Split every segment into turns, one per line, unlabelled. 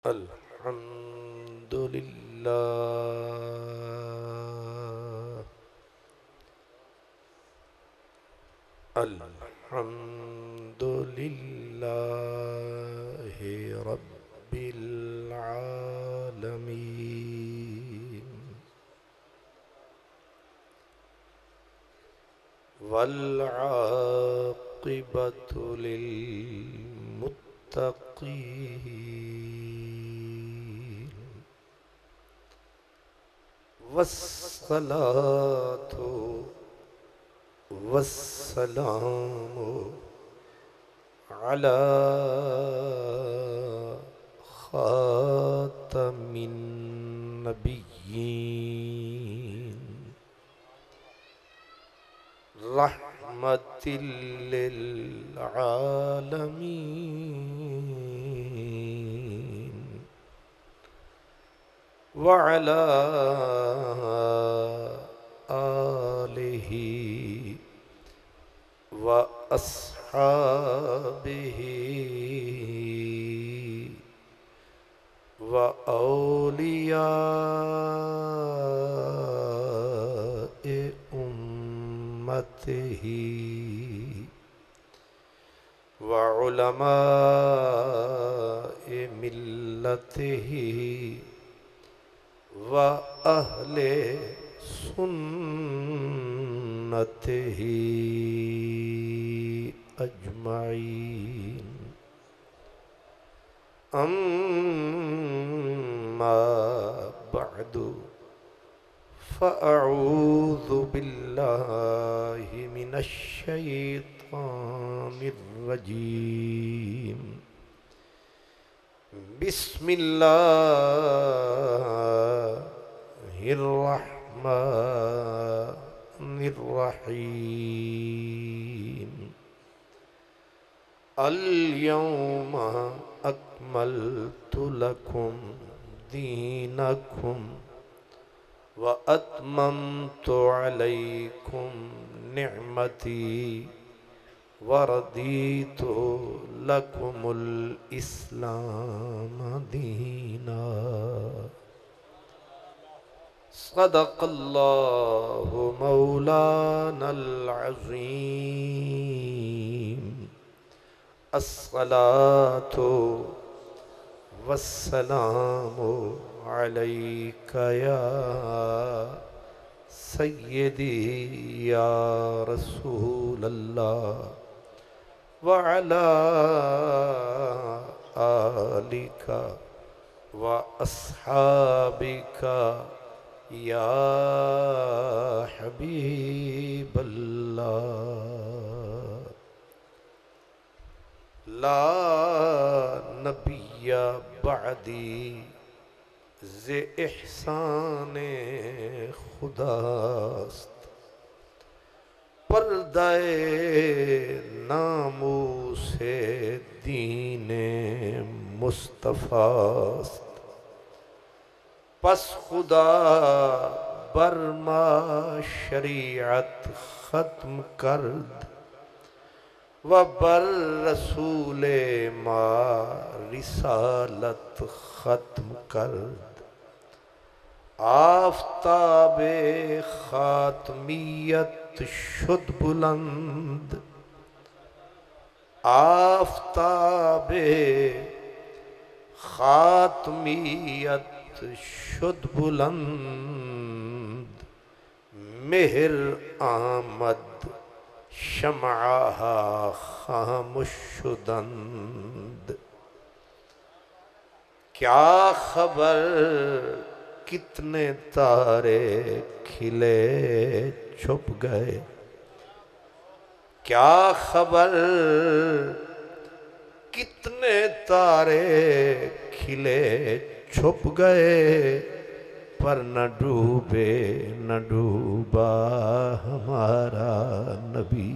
الحمد لله الحمد لله رب العالمين والعاقبة للمتقين والصلاة والسلام على خاتم النبيين رحمة للعالمين وعلى آله وأصحابه وأولياء أمته وعلماء ملته وأهل سنته أجمعين أما بعد فأعوذ بالله من الشيطان الرجيم بسم الله الرحمن الرحيم اليوم أكملت لكم دينكم وأتممت عليكم نعمتي ورضيت لكم الإسلام دينا صدق الله مولانا العظيم الصلاة والسلام عليك يا سيدي يا رسول الله وعلى آلك وأصحابك يا حبيب الله لا نبی بعدی ز احسان خداست پردہ ناموس دین مصطفیٰ است پس خدا بر ما شریعت ختم کرد و بر رسول ما رسالت ختم کرد آفتاب خاتمیت شد بلند آفتاب خاتمیت شد بلند مہر آمد شمعها خاموش شدند کیا خبر کتنے تارے کھلے چھپ گئے کیا خبر کتنے تارے کھلے چھپ گئے پر نہ ڈوبے نہ ڈوبا ہمارا نبی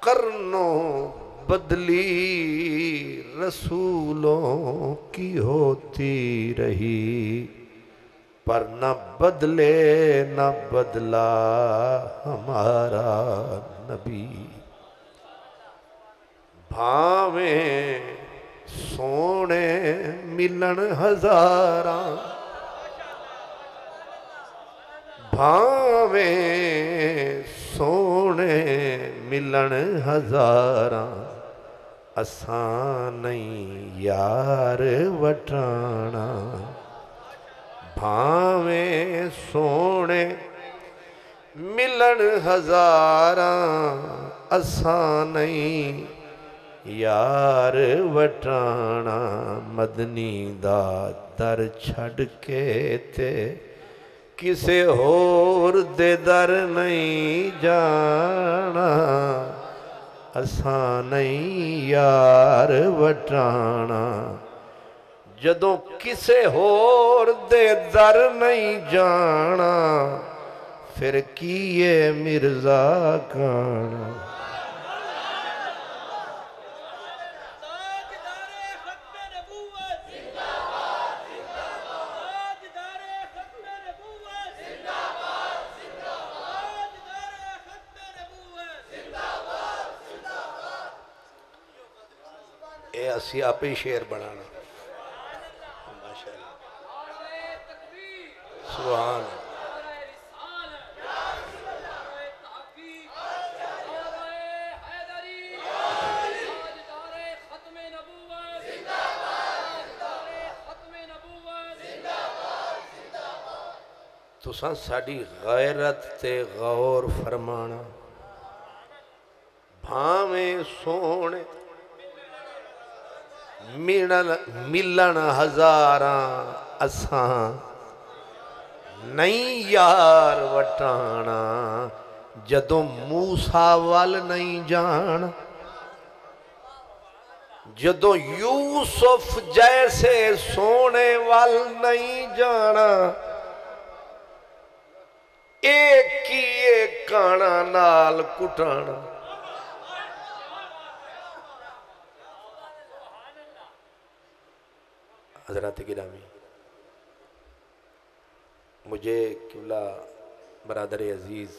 قرنوں بدلی رسولوں کی ہوتی رہی پر نہ بدلے نہ بدلا ہمارا نبی بھاویں سونے ملن ہزاراں بھاویں سونے ملن ہزاراں اساں نہیں یار وٹانا بھاویں سونے ملن ہزاراں اساں نہیں یار وٹانا مدنی دا در چھڑ کے تے کسے ہور دے در نہیں جانا اساں نہیں یار وٹانا جدوں کسے ہور دے در نہیں جانا پھر کیے مرزا کانا اے اسی آپ ہی شعر بنانا سبحان تساں ساڑی غیرت تے غور فرمانا بھاویں سونے ملن ہزاراں اساں نہیں یار وٹانا جدوں موسیٰ وال نہیں جانا جدوں یوسف جیسے سونے وال نہیں جانا ایک کی ایک کانا نال کٹانا حضرات گرامی مجھے قبلہ برادر عزیز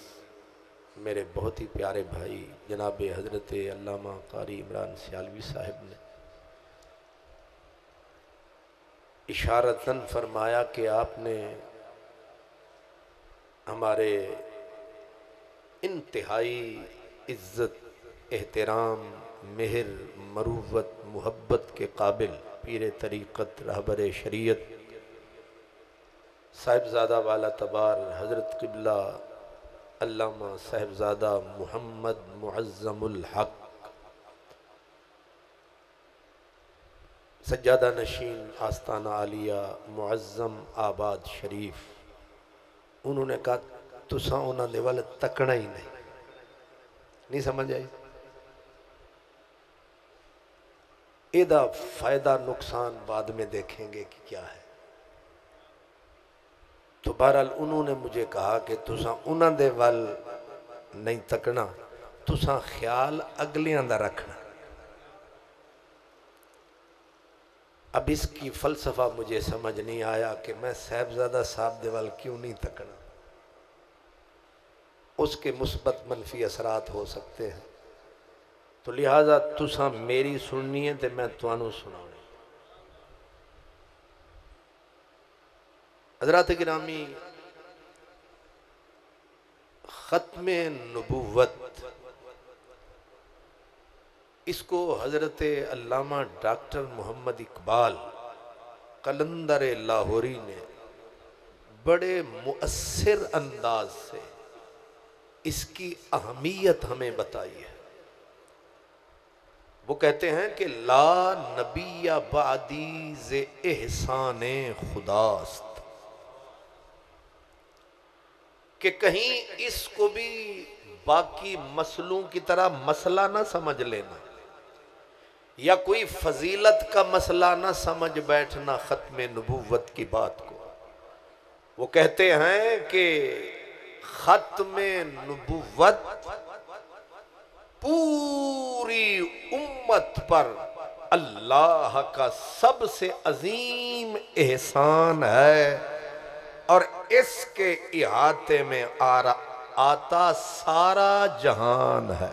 میرے بہت ہی پیارے بھائی جناب حضرت علامہ قاری عمران سیالوی صاحب نے اشارتاً فرمایا کہ آپ نے ہمارے انتہائی عزت احترام مہر مروت محبت کے قابل پیر طریقت رہبر شریعت صاحبزادہ والا تبار حضرت قبلہ علامہ صاحبزادہ محمد معظم الحق سجادہ نشین آستانہ عالیہ معظم آباد شریف انہوں نے کہا تساں انہاں دے والے تکنا ہی نہیں سمجھ آئی ایدہ فائدہ نقصان بعد میں دیکھیں گے کہ کیا ہے تو بہرحال انہوں نے مجھے کہا کہ تساں انہاں دے وال نہیں تکنا تساں خیال اگلیاں دا رکھنا اب اس کی فلسفہ مجھے سمجھ نہیں آیا کہ میں صاحبزادہ صاحب دے وال کیوں نہیں تکنا اس کے مثبت منفی اثرات ہو سکتے ہیں تو لہٰذا تساں میری سننی ہے تے میں توانوں سناؤں حضرات گرامی ختم نبوت اس کو حضرت علامہ ڈاکٹر محمد اقبال قلندر لاہوری نے بڑے مؤثر انداز سے اس کی اہمیت ہمیں بتائی ہے وہ کہتے ہیں کہ لا نبی بعدی ز احسان خداست کہ کہیں اس کو بھی باقی مسئلوں کی طرح مسئلہ نہ سمجھ لینا یا کوئی فضیلت کا مسئلہ نہ سمجھ بیٹھنا ختم نبوت کی بات کو وہ کہتے ہیں کہ ختم نبوت پوری امت پر اللہ کا سب سے عظیم احسان ہے اور اس کے احاطے میں آتا سارا جہان ہے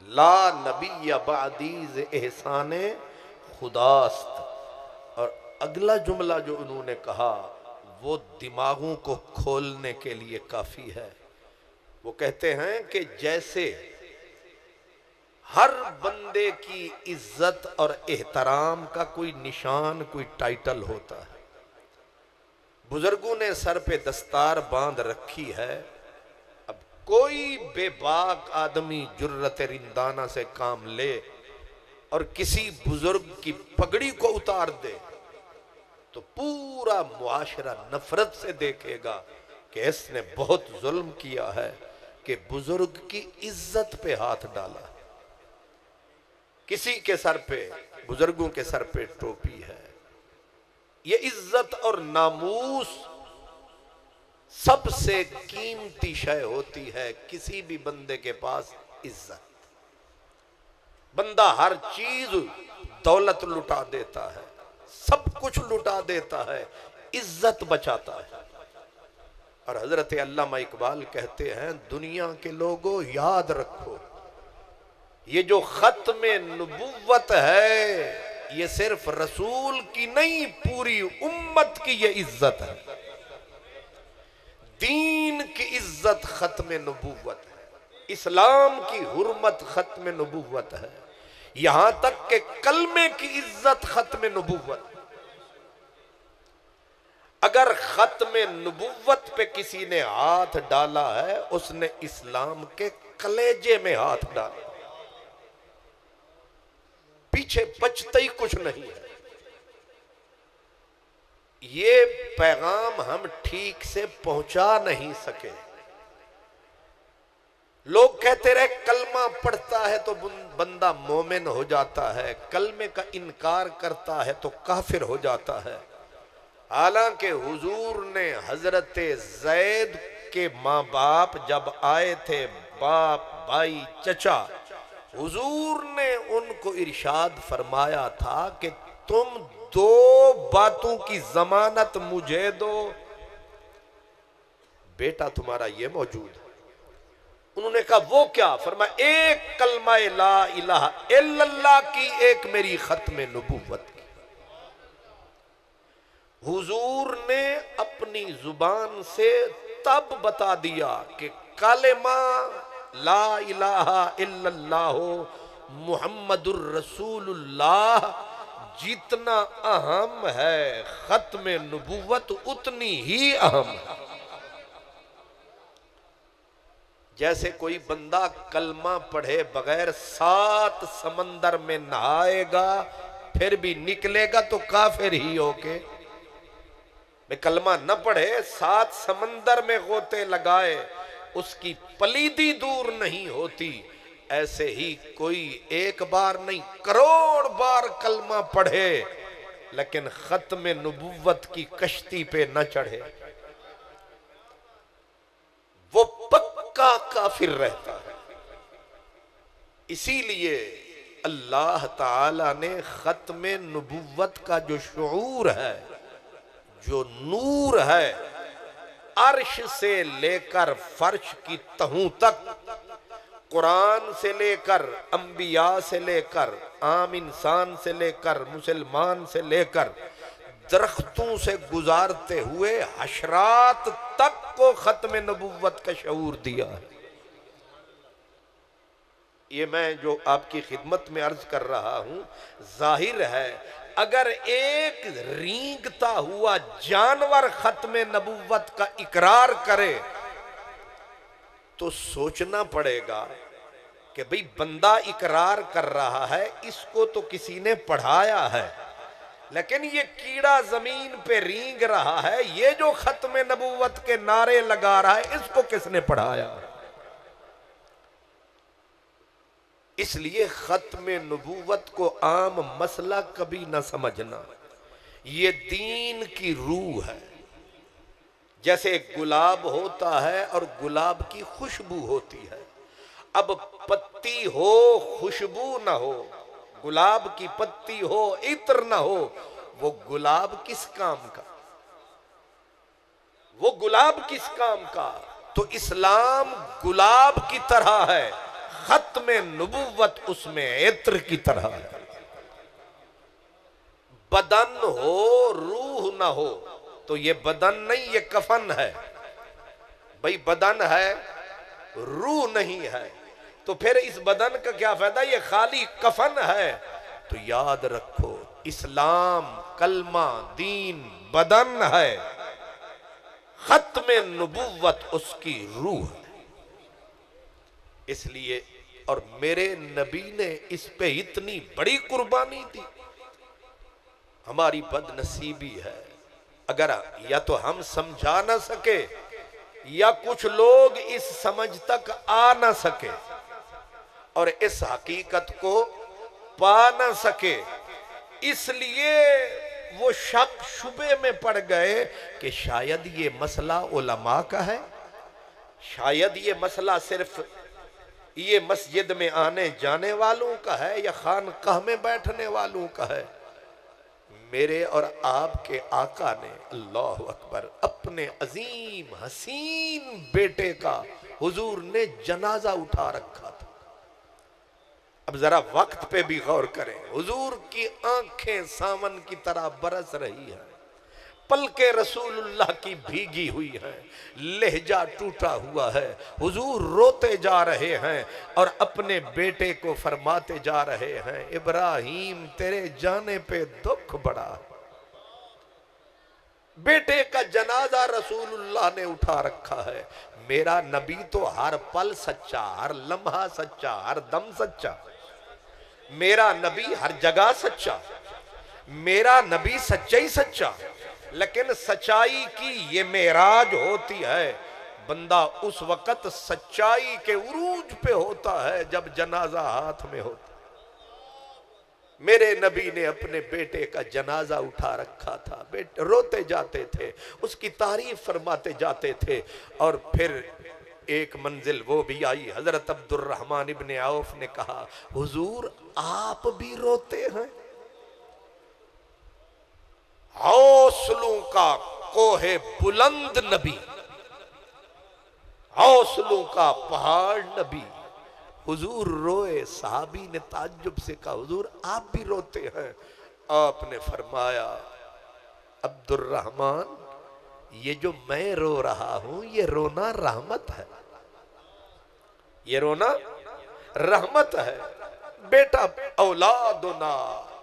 لا نبی بعدی ز احسان خداست. اور اگلا جملہ جو انہوں نے کہا وہ دماغوں کو کھولنے کے لیے کافی ہے. وہ کہتے ہیں کہ جیسے ہر بندے کی عزت اور احترام کا کوئی نشان، کوئی ٹائٹل ہوتا ہے. بزرگوں نے سر پہ دستار باندھ رکھی ہے. اب کوئی بے باک آدمی جرت رندانہ سے کام لے اور کسی بزرگ کی پگڑی کو اتار دے تو پورا معاشرہ نفرت سے دیکھے گا کہ اس نے بہت ظلم کیا ہے کہ بزرگ کی عزت پہ ہاتھ ڈالا. کسی کے سر پہ، بزرگوں کے سر پہ ٹوپی ہے. یہ عزت اور ناموس سب سے قیمتی شے ہوتی ہے کسی بھی بندے کے پاس. عزت. بندہ ہر چیز، دولت لٹا دیتا ہے، سب کچھ لٹا دیتا ہے، عزت بچاتا ہے. اور حضرت علامہ اقبال کہتے ہیں دنیا کے لوگوں یاد رکھو، یہ جو ختم نبوت ہے یہ صرف رسول کی نہیں، پوری امت کی یہ عزت ہے. دین کی عزت ختم نبوت ہے، اسلام کی حرمت ختم نبوت ہے، یہاں تک کہ کلمے کی عزت ختم نبوت. اگر ختم نبوت پہ کسی نے ہاتھ ڈالا ہے اس نے اسلام کے کلیجے میں ہاتھ ڈالا، پیچھے بچتا ہی کچھ نہیں ہے. یہ پیغام ہم ٹھیک سے پہنچا نہیں سکے. لوگ کہتے رہے کلمہ پڑھتا ہے تو بندہ مومن ہو جاتا ہے، کلمے کا انکار کرتا ہے تو کافر ہو جاتا ہے. حالانکہ حضور نے حضرت زید کے ماں باپ جب آئے تھے، باپ بھائی چچا، حضور نے ان کو ارشاد فرمایا تھا کہ تم دو باتوں کی ضمانت مجھے دو، بیٹا تمہارا یہ موجود ہے. انہوں نے کہا وہ کیا؟ فرمایا ایک کلمہ لا الہ الا اللہ کی، ایک میری ختم نبوت کی. حضور نے اپنی زبان سے تب بتا دیا کہ کلمہ لا الہ الا اللہ محمد الرسول اللہ جتنا اہم ہے، ختم نبوت اتنی ہی اہم ہے. جیسے کوئی بندہ کلمہ پڑھے بغیر 7 سمندر میں نہائے گا پھر بھی نکلے گا تو کافر ہی ہو کے. میں کلمہ نہ پڑھے 7 سمندر میں غوطے لگائے اس کی پلیدی دور نہیں ہوتی. ایسے ہی کوئی ایک بار نہیں کروڑ بار کلمہ پڑھے لیکن ختم نبوت کی کشتی پہ نہ چڑھے، وہ پکا کافر رہتا ہے. اسی لیے اللہ تعالی نے ختم نبوت کا جو شعور ہے، جو نور ہے، عرش سے لے کر فرش کی تہوں تک، قرآن سے لے کر، انبیاء سے لے کر، عام انسان سے لے کر، مسلمان سے لے کر، درختوں سے گزارتے ہوئے حشرات تک کو ختم نبوت کا شعور دیا ہے. یہ میں جو آپ کی خدمت میں عرض کر رہا ہوں ظاہر ہے اگر ایک رینگتا ہوا جانور ختم نبوت کا اقرار کرے تو سوچنا پڑے گا کہ بھئی بندہ اقرار کر رہا ہے، اس کو تو کسی نے پڑھایا ہے، لیکن یہ کیڑا زمین پہ رینگ رہا ہے، یہ جو ختم نبوت کے نعرے لگا رہا ہے، اس کو کس نے پڑھایا؟ اس لیے ختم نبوت کو عام مسئلہ کبھی نہ سمجھنا، یہ دین کی روح ہے. جیسے گلاب ہوتا ہے اور گلاب کی خوشبو ہوتی ہے. اب پتی ہو خوشبو نہ ہو، گلاب کی پتی ہو عطر نہ ہو، وہ گلاب کس کام کا؟ وہ گلاب کس کام کا؟ تو اسلام گلاب کی طرح ہے، ختم نبوت اس میں عطر کی طرح ہے۔ بدن ہو روح نہ ہو تو یہ بدن نہیں، یہ کفن ہے۔ بھئی بدن ہے روح نہیں ہے تو پھر اس بدن کا کیا فائدہ؟ یہ خالی کفن ہے۔ تو یاد رکھو اسلام کلمہ دین بدن ہے، ختم نبوت اس کی روح ہے۔ اس لیے اور میرے نبی نے اس پہ اتنی بڑی قربانی دی۔ ہماری بد نصیبی ہے اگر یا تو ہم سمجھا نہ سکے یا کچھ لوگ اس سمجھ تک آ نہ سکے اور اس حقیقت کو پا نہ سکے، اس لیے وہ شک شبے میں پڑ گئے کہ شاید یہ مسئلہ علماء کا ہے، شاید یہ مسئلہ صرف یہ مسجد میں آنے جانے والوں کا ہے یا خانقاہ میں بیٹھنے والوں کا ہے۔ میرے اور آپ کے آقا نے اللہ اکبر اپنے عظیم حسین بیٹے کا حضور نے جنازہ اٹھا رکھا تھا۔ اب ذرا وقت پہ بھی غور کریں، حضور کی آنکھیں ساون کی طرح برس رہی ہیں، پلکیں رسول اللہ کی بھیگی ہوئی ہیں، لہجہ ٹوٹا ہوا ہے، حضور روتے جا رہے ہیں اور اپنے بیٹے کو فرماتے جا رہے ہیں ابراہیم تیرے جانے پہ دکھ بڑا۔ بیٹے کا جنازہ رسول اللہ نے اٹھا رکھا ہے۔ میرا نبی تو ہر پل سچا، ہر لمحہ سچا، ہر دم سچا، میرا نبی ہر جگہ سچا، میرا نبی سچا ہی سچا۔ لیکن سچائی کی یہ معراج ہوتی ہے، بندہ اس وقت سچائی کے عروج پہ ہوتا ہے جب جنازہ ہاتھ میں ہوتا۔ میرے نبی نے اپنے بیٹے کا جنازہ اٹھا رکھا تھا، روتے جاتے تھے، اس کی تعریف فرماتے جاتے تھے۔ اور پھر ایک منزل وہ بھی آئی، حضرت عبد الرحمن ابن عوف نے کہا حضور آپ بھی روتے ہیں؟ حوصلوں کا کوہ بلند نبی، حوصلوں کا پہاڑ نبی، حضور روئے۔ صحابی نے تعجب سے کہا حضور آپ بھی روتے ہیں؟ آپ نے فرمایا عبد الرحمن یہ جو میں رو رہا ہوں یہ رونا رحمت ہے، یہ رونا رحمت ہے۔ بیٹا اولادنا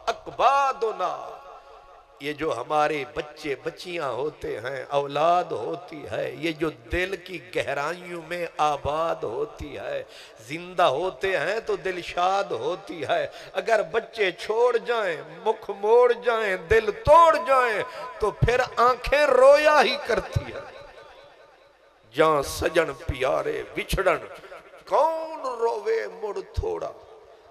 اقبادنا، یہ جو ہمارے بچے بچیاں ہوتے ہیں، اولاد ہوتی ہے، یہ جو دل کی گہرائیوں میں آباد ہوتی ہے، زندہ ہوتے ہیں تو دل شاد ہوتی ہے۔ اگر بچے چھوڑ جائیں، مکھ موڑ جائیں، دل توڑ جائیں تو پھر آنکھیں رویا ہی کرتی ہیں۔ جہاں سجن پیارے وچھڑن کون روے مڑ تھوڑا،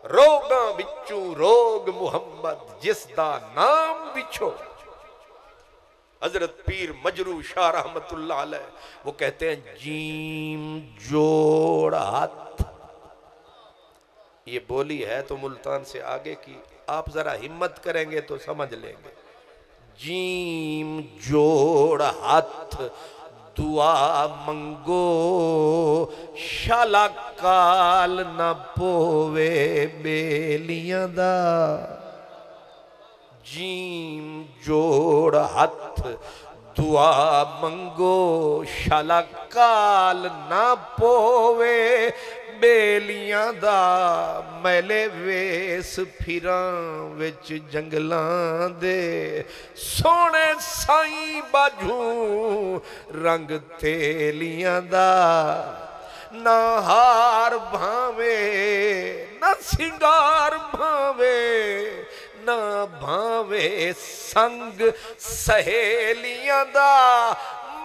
روگاں بچوں روگ محمد جس دا نام بچھو۔ حضرت پیر مجروح شاہ رحمت اللہ علیہ وہ کہتے ہیں جیم جوڑ ہاتھ، یہ بولی ہے تو ملتان سے آگے کی، آپ ذرا ہمت کریں گے تو سمجھ لیں گے۔ جیم جوڑ ہاتھ دعا منگو شالا کال نہ پوے بیلیاں دا، جیم جوڑ ہاتھ دعا منگو شالا کال نہ پوے بیلیاں دا، میلے ویس پھراں وچ جنگلاں دے، سونے سائیں باجھوں رنگ تیلیاں دا، نہ ہار بھاوے نہ سنگار بھاوے، نہ بھاوے سنگ سہیلیاں دا،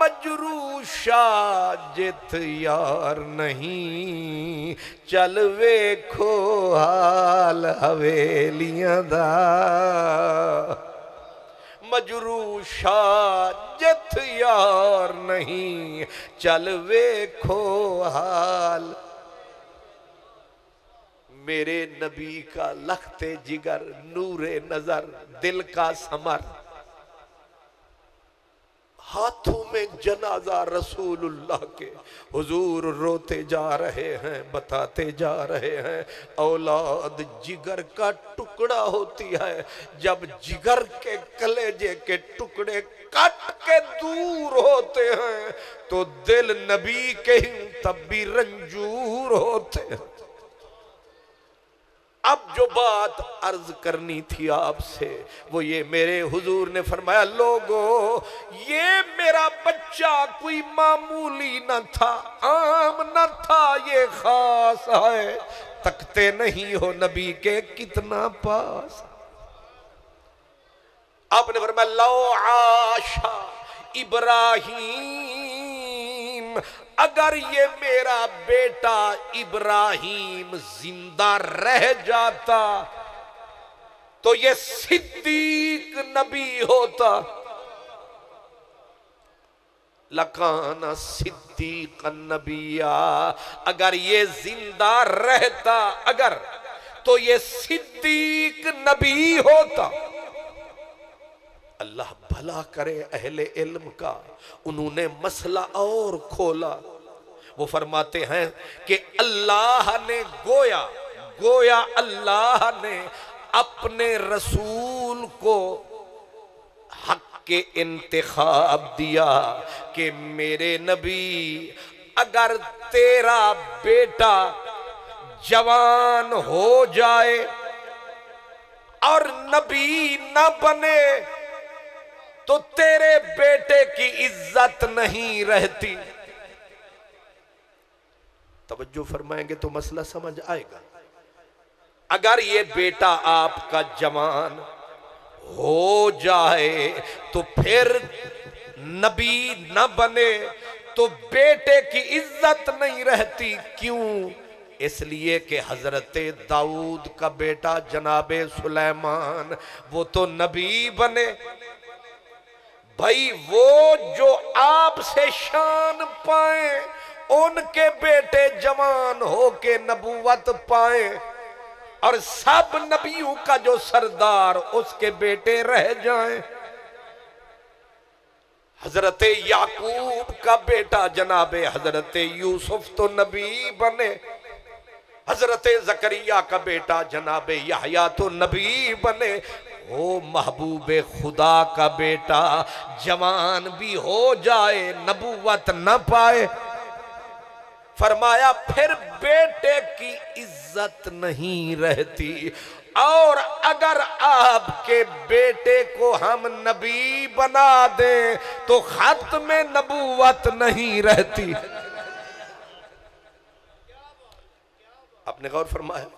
مجروح شاہ جت یار نہیں، چل ویکھو حال حویلیاں دا، مجروح شاہ جت یار نہیں، چل ویکھو حال۔ میرے نبی کا لخت جگر، نور نظر، دل کا ثمر، ہاتھوں میں جنازہ رسول اللہ کے، حضور روتے جا رہے ہیں، بتاتے جا رہے ہیں اولاد جگر کا ٹکڑا ہوتی ہے، جب جگر کے کلیجے کے ٹکڑے کٹ کے دور ہوتے ہیں تو دل نبی کے ہی تب بھی رنجور ہوتے ہیں۔ اب جو بات عرض کرنی تھی آپ سے وہ یہ، میرے حضور نے فرمایا لوگو یہ میرا بچہ کوئی معمولی نہ تھا، عام نہ تھا، یہ خاص ہے، تکتے نہیں ہو نبی کے کتنا پاس۔ آپ نے فرمایا لو عاشا ابراہیم، اگر یہ میرا بیٹا ابراہیم زندہ رہ جاتا تو یہ صدیق نبی ہوتا، لکان صدیق نبیا، اگر یہ زندہ رہتا اگر تو یہ صدیق نبی ہوتا۔ اللہ بھلا کرے اہل علم کا، انہوں نے مسئلہ اور کھولا۔ وہ فرماتے ہیں کہ اللہ نے گویا اللہ نے اپنے رسول کو حق کے انتخاب دیا کہ میرے نبی اگر تیرا بیٹا جوان ہو جائے اور نبی نہ بنے تو تیرے بیٹے کی عزت نہیں رہتی۔ توجہ فرمائیں گے تو مسئلہ سمجھ آئے گا۔ اگر یہ بیٹا آپ کا جوان ہو جائے تو پھر نبی نہ بنے تو بیٹے کی عزت نہیں رہتی۔ کیوں؟ اس لیے کہ حضرت داؤد کا بیٹا جناب سلیمان وہ تو نبی بنے۔ بھائی وہ جو آپ سے شان پائیں ان کے بیٹے جوان ہو کے نبوت پائیں، اور سب نبیوں کا جو سردار اس کے بیٹے رہ جائیں۔ حضرت یعقوب کا بیٹا جناب حضرت یوسف تو نبی بنے، حضرت زکریا کا بیٹا جناب یحییٰ تو نبی بنے، وہ محبوب خدا کا بیٹا جوان بھی ہو جائے نبوت نہ پائے۔ فرمایا پھر بیٹے کی عزت نہیں رہتی، اور اگر آپ کے بیٹے کو ہم نبی بنا دیں تو ختم نبوت نہیں رہتی۔ آپ نے غور فرمایا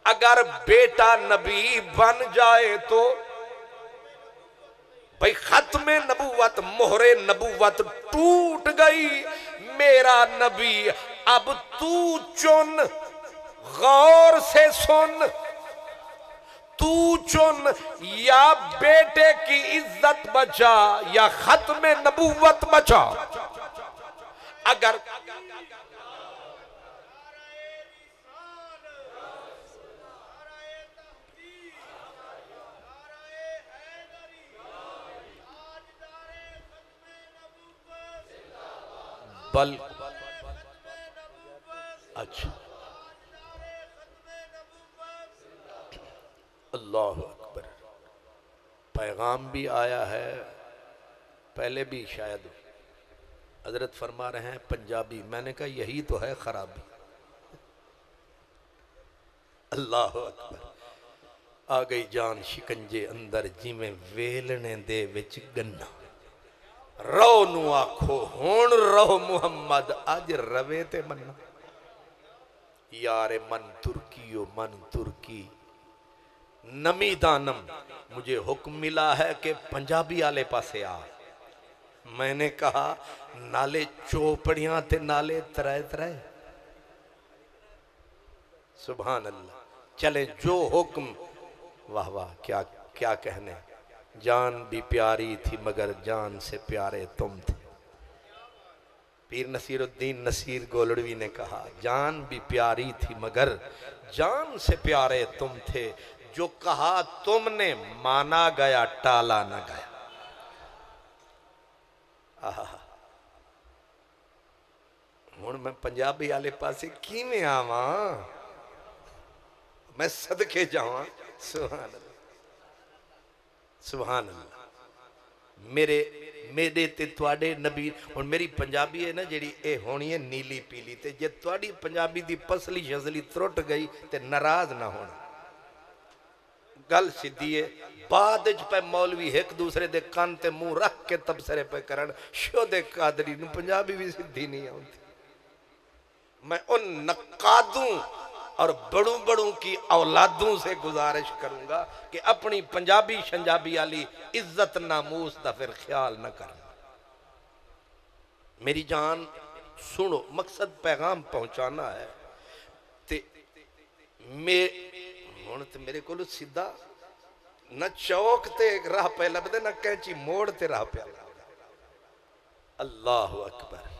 اگر بیٹا نبی بن جائے تو بھئی ختم نبوت، مہر نبوت ٹوٹ گئی۔ میرا نبی اب تو چن، غور سے سن، تو چن یا بیٹے کی عزت بچا یا ختم نبوت بچا۔ اگر اچھا اللہ اکبر، پیغام بھی آیا ہے، پہلے بھی شاید حضرت فرما رہے ہیں پنجابی، میں نے کہا یہی تو ہے خرابی۔ اللہ اکبر، آ گئی جان شکنجے اندر جی میں ویلنے دے وچ گنا، رو نو آکھو ہون رو محمد آج روے تے مننا۔ یار من ترکیو من ترکی نمی دانم، مجھے حکم ملا ہے کہ پنجابی آلے پاسے آ۔ میں نے کہا نالے چوپڑیاں تے نالے ترائے ترائے، سبحان اللہ، چلے جو حکم، واہ واہ کیا کہنے، جان بھی پیاری تھی مگر جان سے پیارے تم تھے۔ پیر نصیر الدین نصیر گولڑوی نے کہا جان بھی پیاری تھی مگر جان سے پیارے تم تھے، جو کہا تم نے مانا گیا ٹالا نہ گیا۔ ہوں میں پنجابی والے پاسے کیویں آواں میں صدقے جاواں سبحان اللہ سبحان اللہ میرے تے تواڈے نبی ہن میری پنجابی ہے نا جڑی اے ہونی ہے نیلی پیلی تے جے تواڈی پنجابی دی پسلی شزلی ترٹ گئی تے ناراض نہ ہونا گل سیدھی ہے بعد وچ پہ مولوی ایک دوسرے دے کان تے منہ رکھ کے تبصرے پہ کرن شو دے قادری نو پنجابی بھی سیدھی نہیں آتی میں ان نقادوں اور بڑوں بڑوں کی اولادوں سے گزارش کروں گا کہ اپنی پنجابی شنجابی والی عزت ناموس دا پھر خیال نہ کرنا میری جان سنو مقصد پیغام پہنچانا ہے تے میرے کو سیدھا نہ چوک تے راہ پہ لبدے نہ کینچی موڑ تے راہ پہ اللہ اکبر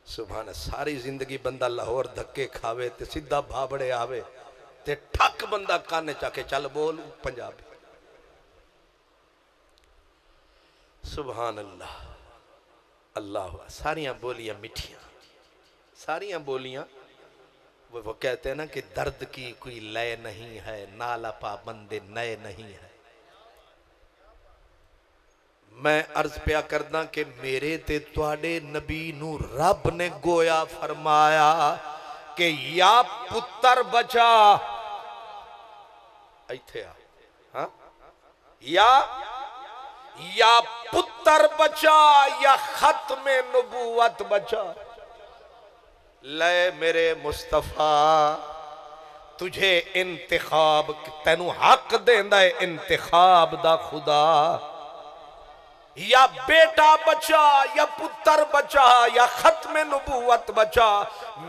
سبحان ساری زندگی بندہ لاہور دھکے کھاوے تے سیدھا بھابڑے آوے تے ٹھک بندہ کانے چاکے چل بول پنجابی سبحان اللہ اللہ ساریاں بولیاں مٹھیاں ساریاں بولیاں وہ کہتے ہیں نا کہ درد کی کوئی لے نہیں ہے نالا پا بندے نئے نہیں ہے میں عرض پیا کردہ کہ میرے تے تواڈے نبی نو رب نے گویا فرمایا کہ یا پتر بچا ایتھے ہاں یا پتر بچا یا ختم نبوت بچا لے میرے مصطفیٰ تجھے انتخاب تینو حق دیندہ ہے انتخاب دا خدا یا بیٹا بچا یا پتر بچا یا ختم نبوت بچا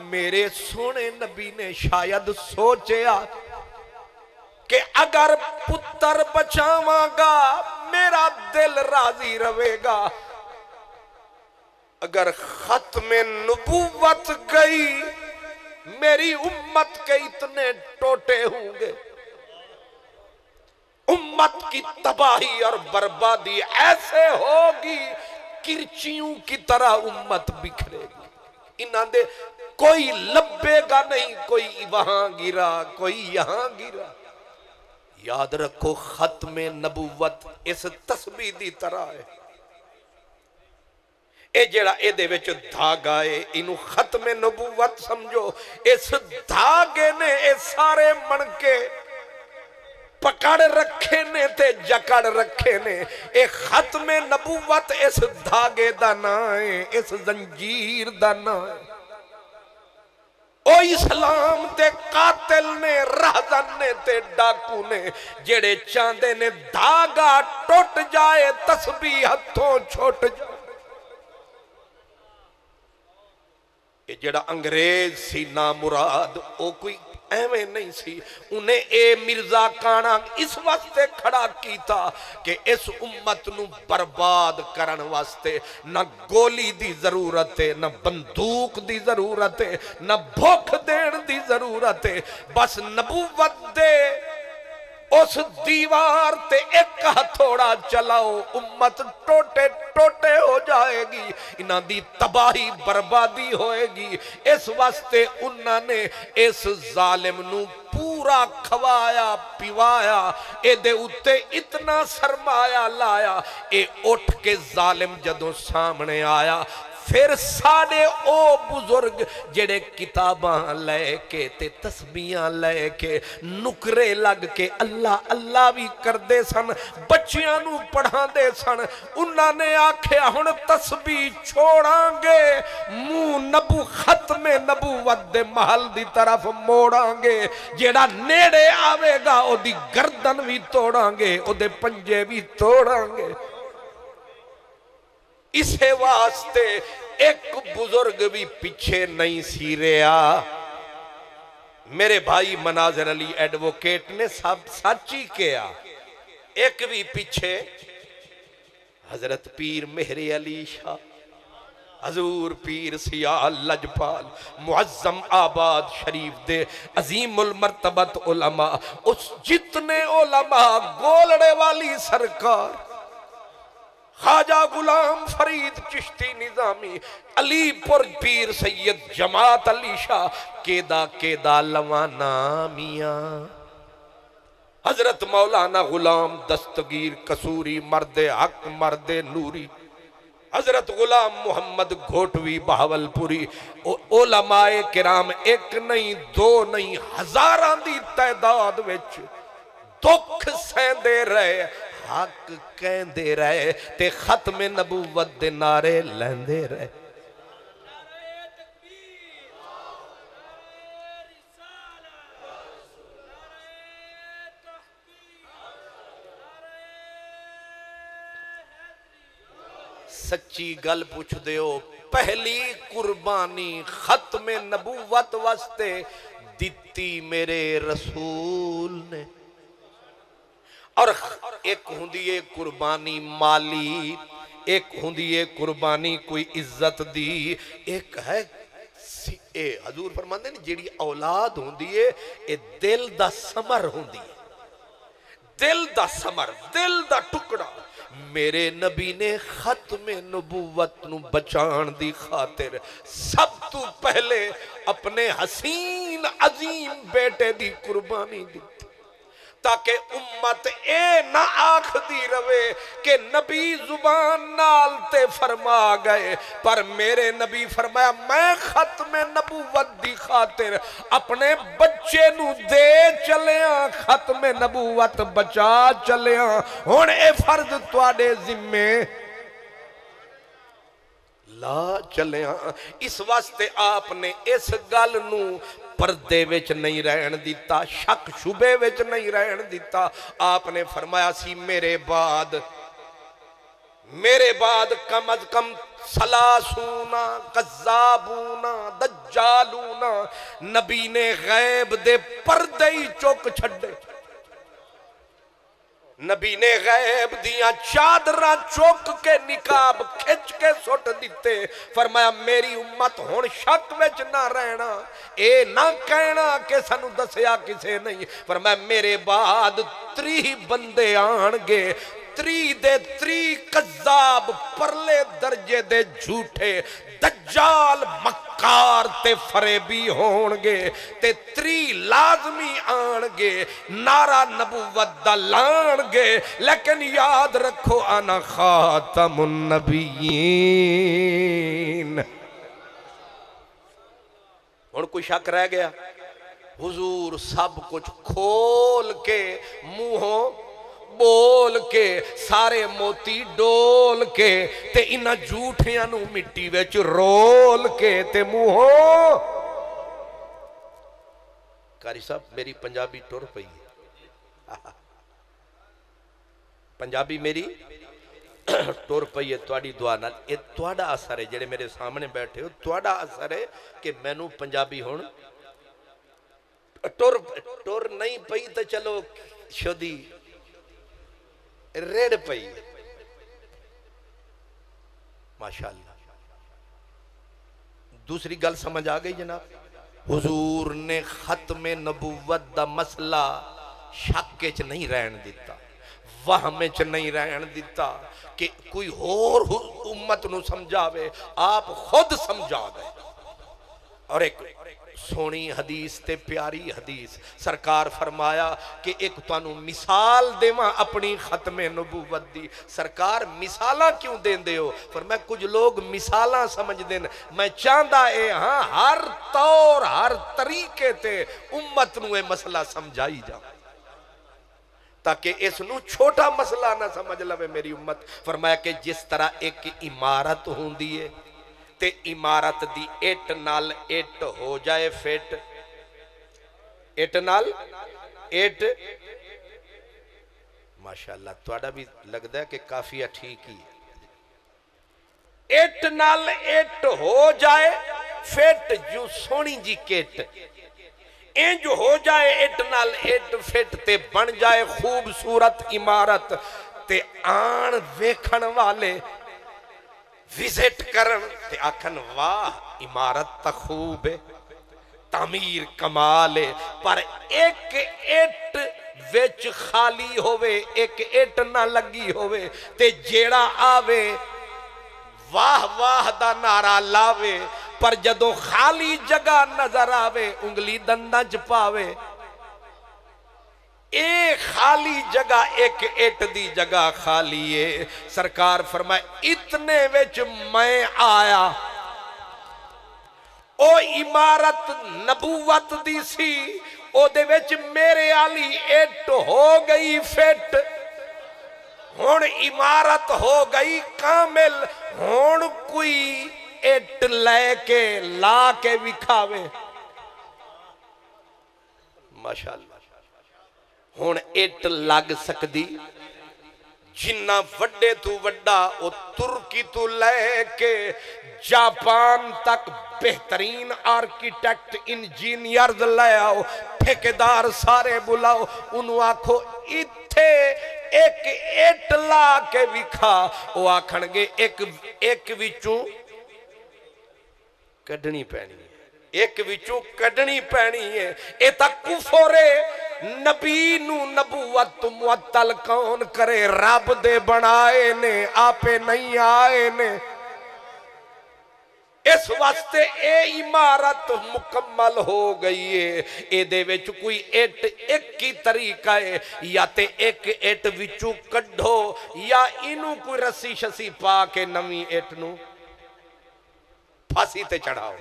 میرے سونے نبی نے شاید سوچیا کہ اگر پتر بچاواں گا میرا دل راضی رہے گا اگر ختم نبوت گئی میری امت کے اتنے ٹوٹے ہوں گے امت کی تباہی اور بربادی ایسے ہوگی کرچیوں کی طرح امت بکھرے گی انہاں دے کوئی لبے گا نہیں کوئی وہاں گرا کوئی یہاں گرا یاد رکھو ختم نبوت اس تسبیح دی طرح ہے اے جڑا اے دے وچ دھاگا ہے انہوں ختم نبوت سمجھو اس دھاگے نے اے سارے منکے پکڑ رکھے نے تے جکڑ رکھے نے اے ختم نبوت اس دھاگے دا نا ہے اس زنجیر دا نا ہے او اسلام تے قاتل نے رہزن نے تے ڈاکو نے جڑے چاندے نے دھاگا ٹوٹ جائے تسبیح ہتھوں چھوٹ جائے یہ جڑا انگریز سی نامراد او کوئی ایویں نہیں سی انہیں اے مرزا کانا اس واسطے کھڑا کیتا کہ اس امت نو برباد کرن واسطے نہ گولی دی ضرورت ہے نہ بندوق دی ضرورت ہے نہ بھوک دین دی ضرورت ہے بس نبوت دے اس دیوار تے ایک ہتھوڑا چلاؤ امت ٹوٹے ٹوٹے ہو جائے گی انہاں دی تباہی بربادی ہوئے گی اس واسطے انہاں نے اس ظالم نو پورا کھوایا پیوایا اے دے اتے اتنا سرمایہ لایا اے اٹھ کے ظالم جدوں سامنے آیا پھر ساڑے او بزرگ جڑے کتاباں لے کے تے تسبیحاں لے کے نکرے لگ کے اللہ اللہ بھی کر دے سن بچیاں نو پڑھا دے سن انہاں نے آکھیا ہن تسبیح چھوڑاں گے منہ ختم نبوت دے محل دی طرف موڑاں گے جڑا نیڑے آوے گا او دی گردن بھی توڑاں گے او دے پنجے بھی توڑاں گے اسے واسطے ایک بزرگ بھی پیچھے نہیں سی رہا میرے بھائی مناظر علی ایڈوکیٹ نے سب سچی کیا ایک بھی پیچھے حضرت پیر مہر علی شاہ حضور پیر سیاہ لجپال معظم آباد شریف دے عظیم المرتبت علماء اس جتنے علماء گولڑے والی سرکار خواجہ غلام فرید چشتی نظامی، علی پور پیر سید جماعت علی شاہ، کیدا لوانا میاں، حضرت مولانا غلام دستگیر قصوری، مرد حق مرد نوری، حضرت غلام محمد گھوٹوی بہاول پوری، علماء کرام ایک نہیں دو نہیں ہزاراں دی تعداد وچ دکھ سہندے رہے، حق کہندے رہے تے ختم نبوت دے نعرے لیندے رہے۔ سچی گل پوچھ دیو، پہلی قربانی ختم نبوت واسطے دیتی میرے رسول نے، اور ایک ہوندی قربانی مالی، ایک ہوندی قربانی کوئی عزت دی، ایک ہے حضور فرماندے ہیں جیڑی اولاد ہوندی ہے اے دل دا سمر ہوندی ہے، دل دا سمر، دل دا ٹکڑا۔ میرے نبی نے ختم نبوت نو بچان دی خاطر سب تو پہلے اپنے حسین عظیم بیٹے دی قربانی دی، تاکہ امت اے نہ آکھ دی روے کہ نبی زبان نال تے فرما گئے، پر میرے نبی فرمایا میں ختم نبوت دی خاطر اپنے بچے نو دے چلیاں، ختم نبوت بچا چلیاں، ہن اے فرض تواڈے ذمے لا چلیاں۔ اس واسطے آپ نے اس گل نو پردے وچ نہیں رہن دیتا، شک شبے وچ نہیں رہن دیتا۔ آپ نے فرمایا سی میرے بعد کم از کم سلاسونا قذابونا دجالونا، نبی نے غیب دے پردے ہی چوک چھڑے، نبی نے غیب دیاں چادراں چوک کے نقاب کھچ کے سٹ دیتے، فرمایا میری امت ہون شک وچ نہ رہنا، اے نہ کہنا کہ سانو دسیا کسے نہیں، فرمایا میرے بعد 3 بندے آن گے، 3 قذاب پرلے درجے دے جھوٹے دجال مکار تے فریبی ہون گے، تے 3 لازمی آن گے، نعرہ نبوت دا لان گے، لیکن یاد رکھو انا خاتم النبیین۔ اور کوئی شک رہ گیا؟ حضور سب کچھ کھول کے منہوں بول کے سارے موتی ڈول کے تے انہاں جھوٹیاں نو مٹی وچ رول کے تے منہوں۔ قاری صاحب میری پنجابی ٹر پئی ہے، پنجابی میری ٹر پئی ہے تواڈی دعا نال، اے تواڈا اثر ہے، جڑے میرے سامنے بیٹھے ہو تواڈا اثر ہے کہ مینوں پنجابی ہون ٹر نہیں پئی تے چلو شدی ریڑ پئی، ماشاءاللہ۔ دوسری گل سمجھ آ گئی جناب؟ حضور نے ختم نبوت دا مسئلہ شک وچ نہیں رہن دیتا، وہم وچ نہیں رہن دیتا کہ کوئی اور امت نو سمجھاوے، آپ خود سمجھا گئے۔ اور ایک سونی حدیث تے پیاری حدیث سرکار فرمایا کہ ایک تانوں مثال دیواں اپنی ختم نبوت دی۔ سرکار مثالاں کیوں دین دے ہو؟ فرمایا کچھ لوگ مثالاں سمجھ دین، میں چاہندہ اے ہاں ہر طور ہر طریقے تے امت نو اے مسئلہ سمجھائی جا، تاکہ اس نو چھوٹا مسئلہ نہ سمجھ لوے میری امت۔ فرمایا کہ جس طرح ایک عمارت ہوندی ہے تے عمارت دی اٹ نال اٹ ہو جائے فٹ، اٹ نال اٹ، ماشاءاللہ تواڈا بھی لگدا ہے کہ کافی ٹھیک ہی ہے، اٹ نال اٹ ہو جائے فٹ جو سونی جی کٹ، این جو ہو جائے اٹ نال اٹ فٹ تے بن جائے خوبصورت عمارت، تے آن ویکھن والے وزٹ کرن تے آکھن واہ عمارت تا خوب ہے، تعمیر کمال ہے، پر ایک اٹ وچ خالی ہوئے ایک اٹ نہ لگی ہوئے تے جیڑا آوے واہ واہ دا نعرہ لاوے پر جدوں خالی جگہ نظر آوے انگلی دنداں چ پاوے اے خالی جگہ ایک اٹ دی جگہ خالی ہے سرکار فرمائے اتنے وچ میں آیا او عمارت نبوت دی سی او دے وچ میرے آلی اٹ ہو گئی فٹ ہون عمارت ہو گئی کامل ہون کوئی اٹ لے کے لا کے وکھاوے ماشاءاللہ ہون اٹ لگ سکدی جنہ وڈے تو وڈا او ترکی تو لے کے جاپان تک بہترین آرکیٹیکٹ انجینئرز لے آؤ ٹھیکیدار سارے بلاؤ انہوں آکھو اتھے ایک اٹ لا کے وکھا وہ آکھنگے ایک وچوں کڈنی پینی ہے ایک وچوں کڈنی پینی ہے اے تک کفر نبی نو نبوت معطل کون کرے رب دے بنائے نے آپے نہیں آئے نے اس واسطے اے عمارت مکمل ہو گئی ہے اے دے وچ کوئی اٹ ایک کی طریقہ ہے یا تے ایک اٹ وچوں کڈھو یا انہوں کوئی رسی شسی پا کے نمی اٹ نو پھاسی تے چڑھاؤ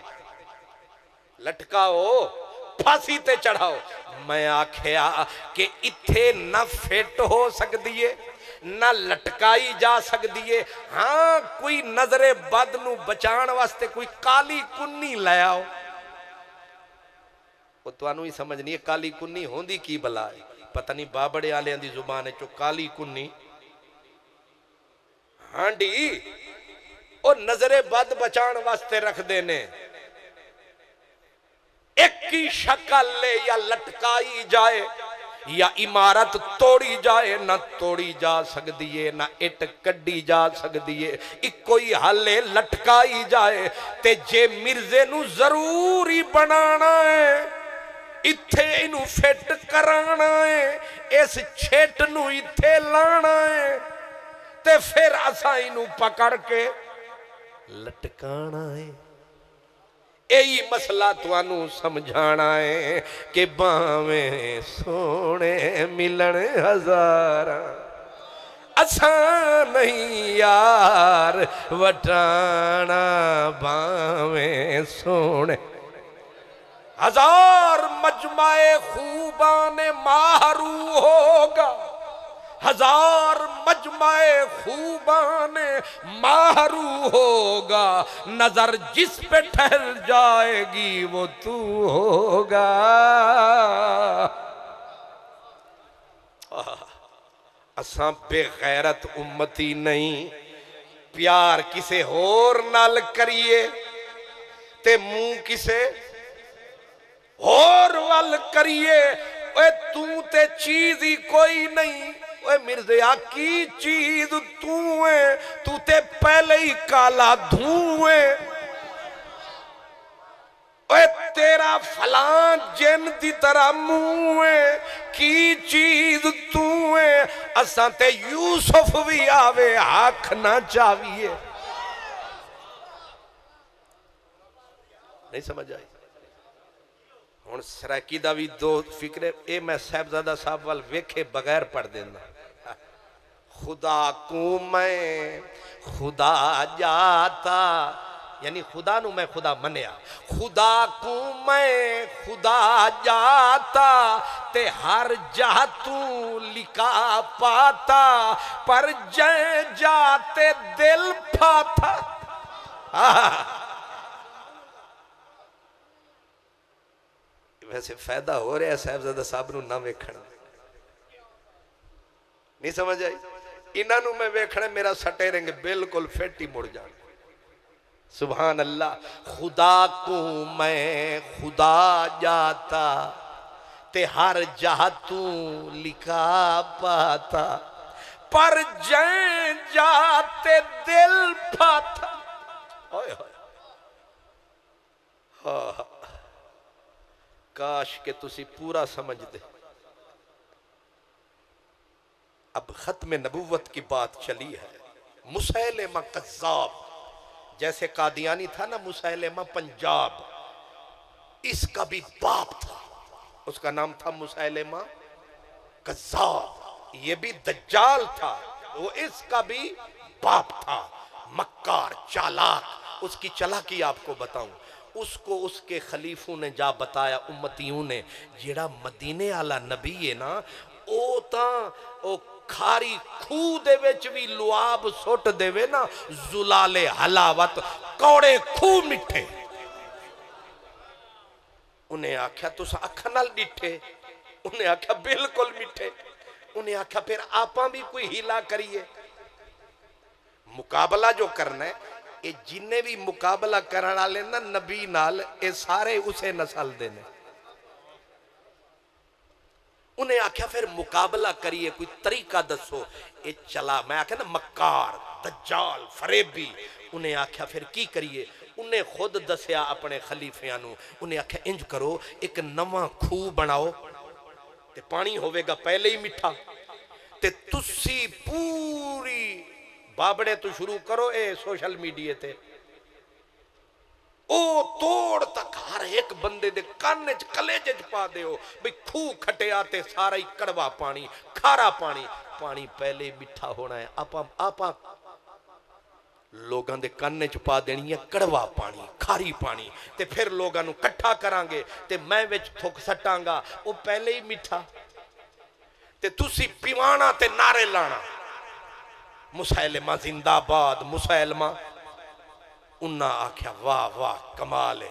لٹکاؤ پھاسی تے چڑھاؤ میں آکھیا کہ اتھے نہ فٹ ہو سکتی ہے نہ لٹکائی جا سکتی ہے ہاں کوئی نظر بد نو بچان واسطے کوئی کالی کنی لے آؤ وہ تو انہوں ہی سمجھ نہیں ہے کالی کنی ہوندی کی بلا ہے پتہ نہیں بابڑے آلے اندی زبان ہے چو کالی کنی ہانڈی وہ نظر بد بچان واسطے رکھ دینے ایک کی شکل لے یا لٹکائی جائے یا عمارت توڑی جائے نہ توڑی جا سکتی ہے نہ اٹ کڈی جا سکتی ہے ایک کوئی حلے لٹکائی جائے تے جے مرزے نو ضروری بنانا ہے اتھے انو فٹ کرانا ہے اس چھٹ نو اتھے لانا ہے تے پھر اسا انو پکڑ کے لٹکانا ہے یہی مسئلہ تو انو سمجھانا ہے کہ باویں سونے ملن ہزارہ آسان نہیں یار وٹانا باویں سونے ہزار مجمع خوبان ماہرو ہوگا ہزار مجمع خوبان ماہرو ہوگا نظر جس پہ ٹھہر جائے گی وہ تو ہوگا اساں بے غیرت امتی نہیں پیار کسے اور نال کریے تے منہ کسے اور وال کریے اے تو تے چیز ہی کوئی نہیں اے مرزیا کی چیز تو ہے تو تے پہلے ہی کالا دھوں ہے اے تیرا فلان جن دی طرح منہ ہے کی چیز تو ہے اساں تے یوسف بھی آوے آنکھ نہ چاہیے نہیں سمجھ آئی ہون سرائکی دا بھی دو فکرے اے میں صاحبزادہ صاحب وال ویکھے بغیر پڑھ دینا خدا کو میں خدا جاتا یعنی خدا نو میں خدا منیا خدا کو میں خدا جاتا تے ہر جاتوں لکھا پاتا پر جاتے دل پاتا ویسے فائدہ ہو رہا ہے صاحبزادہ صاحب نو نہ ویکھنا نہیں سمجھ آئی انہاں نو میں ویکھنا میرا سٹے رنگ بالکل فٹ ہی مڑ جان سبحان اللہ خدا کو میں خدا جاتا تے ہر جہتوں لکھا پاتا پر جاتے دل پاتا کاش کہ تسی پورا سمجھ دے اب ختم نبوت کی بات چلی ہے. مسیلمہ کذاب، جیسے قادیانی تھا نا مسیلمہ پنجاب، اس کا بھی باپ تھا، اس کا نام تھا مسیلمہ کذاب. یہ بھی دجال تھا، وہ اس کا بھی باپ تھا، مکار چالاک. اس کی چالاکی آپ کو بتاؤں، اس کو اس کے خلیفوں نے جا بتایا، امتیوں نے، جیڑا مدینے والا نبی ہے نا، او تاں او کھاری کھو دے وچ بھی لعاب سٹ دے وے نا، زلال حلاوت، کوڑے کھو مٹھے. انہیں آکھیا تُسا اکھا نال ڈٹھے؟ انہیں آکھیا بالکل مٹھے. انہیں آکھیا پھر آپاں بھی کوئی ہیلا کریے. مقابلہ جو کرنا ہے، اے جنہیں بھی مقابلہ کرنا لینا نبی نال، اے سارے اسے نسل دینے. انہیں آکھیا پھر مقابلہ کریے، کوئی طریقہ دسو. اے چلا، میں آکھیا نا مکار، دجال، فریبی. انہیں آکھیا پھر کی کریے؟ انہیں خود دسیا اپنے خلیفیانوں. انہیں آکھیا انج کرو، ایک نواں کھو بناؤ، تے پانی ہوئے گا پہلے ہی مٹھا، تے تسی پوری بابڑے تو شروع کرو اے سوشل میڈیا تے، او توڑ تک ہر ایک بندے دے کانچ کلیجے پا دے ہو بھئی کھو کھٹے آتے سارا ہی کڑوا پانی، کھارا پانی. پانی پہلے ہی مٹھا ہونا ہے. آپا لوگاں دے کانچ پا دینی ہے کڑوا پانی، کھاری پانی، تے پھر لوگاں نو کٹھا کرانگے تے میں وچ تھوک سٹانگا، وہ پہلے ہی مٹھا. تے تسی پیوانا تے نعرے لانا، مسیلمہ زندہ باد، مسیلمہ. انہاں آکھیا واہ واہ کمال ہے.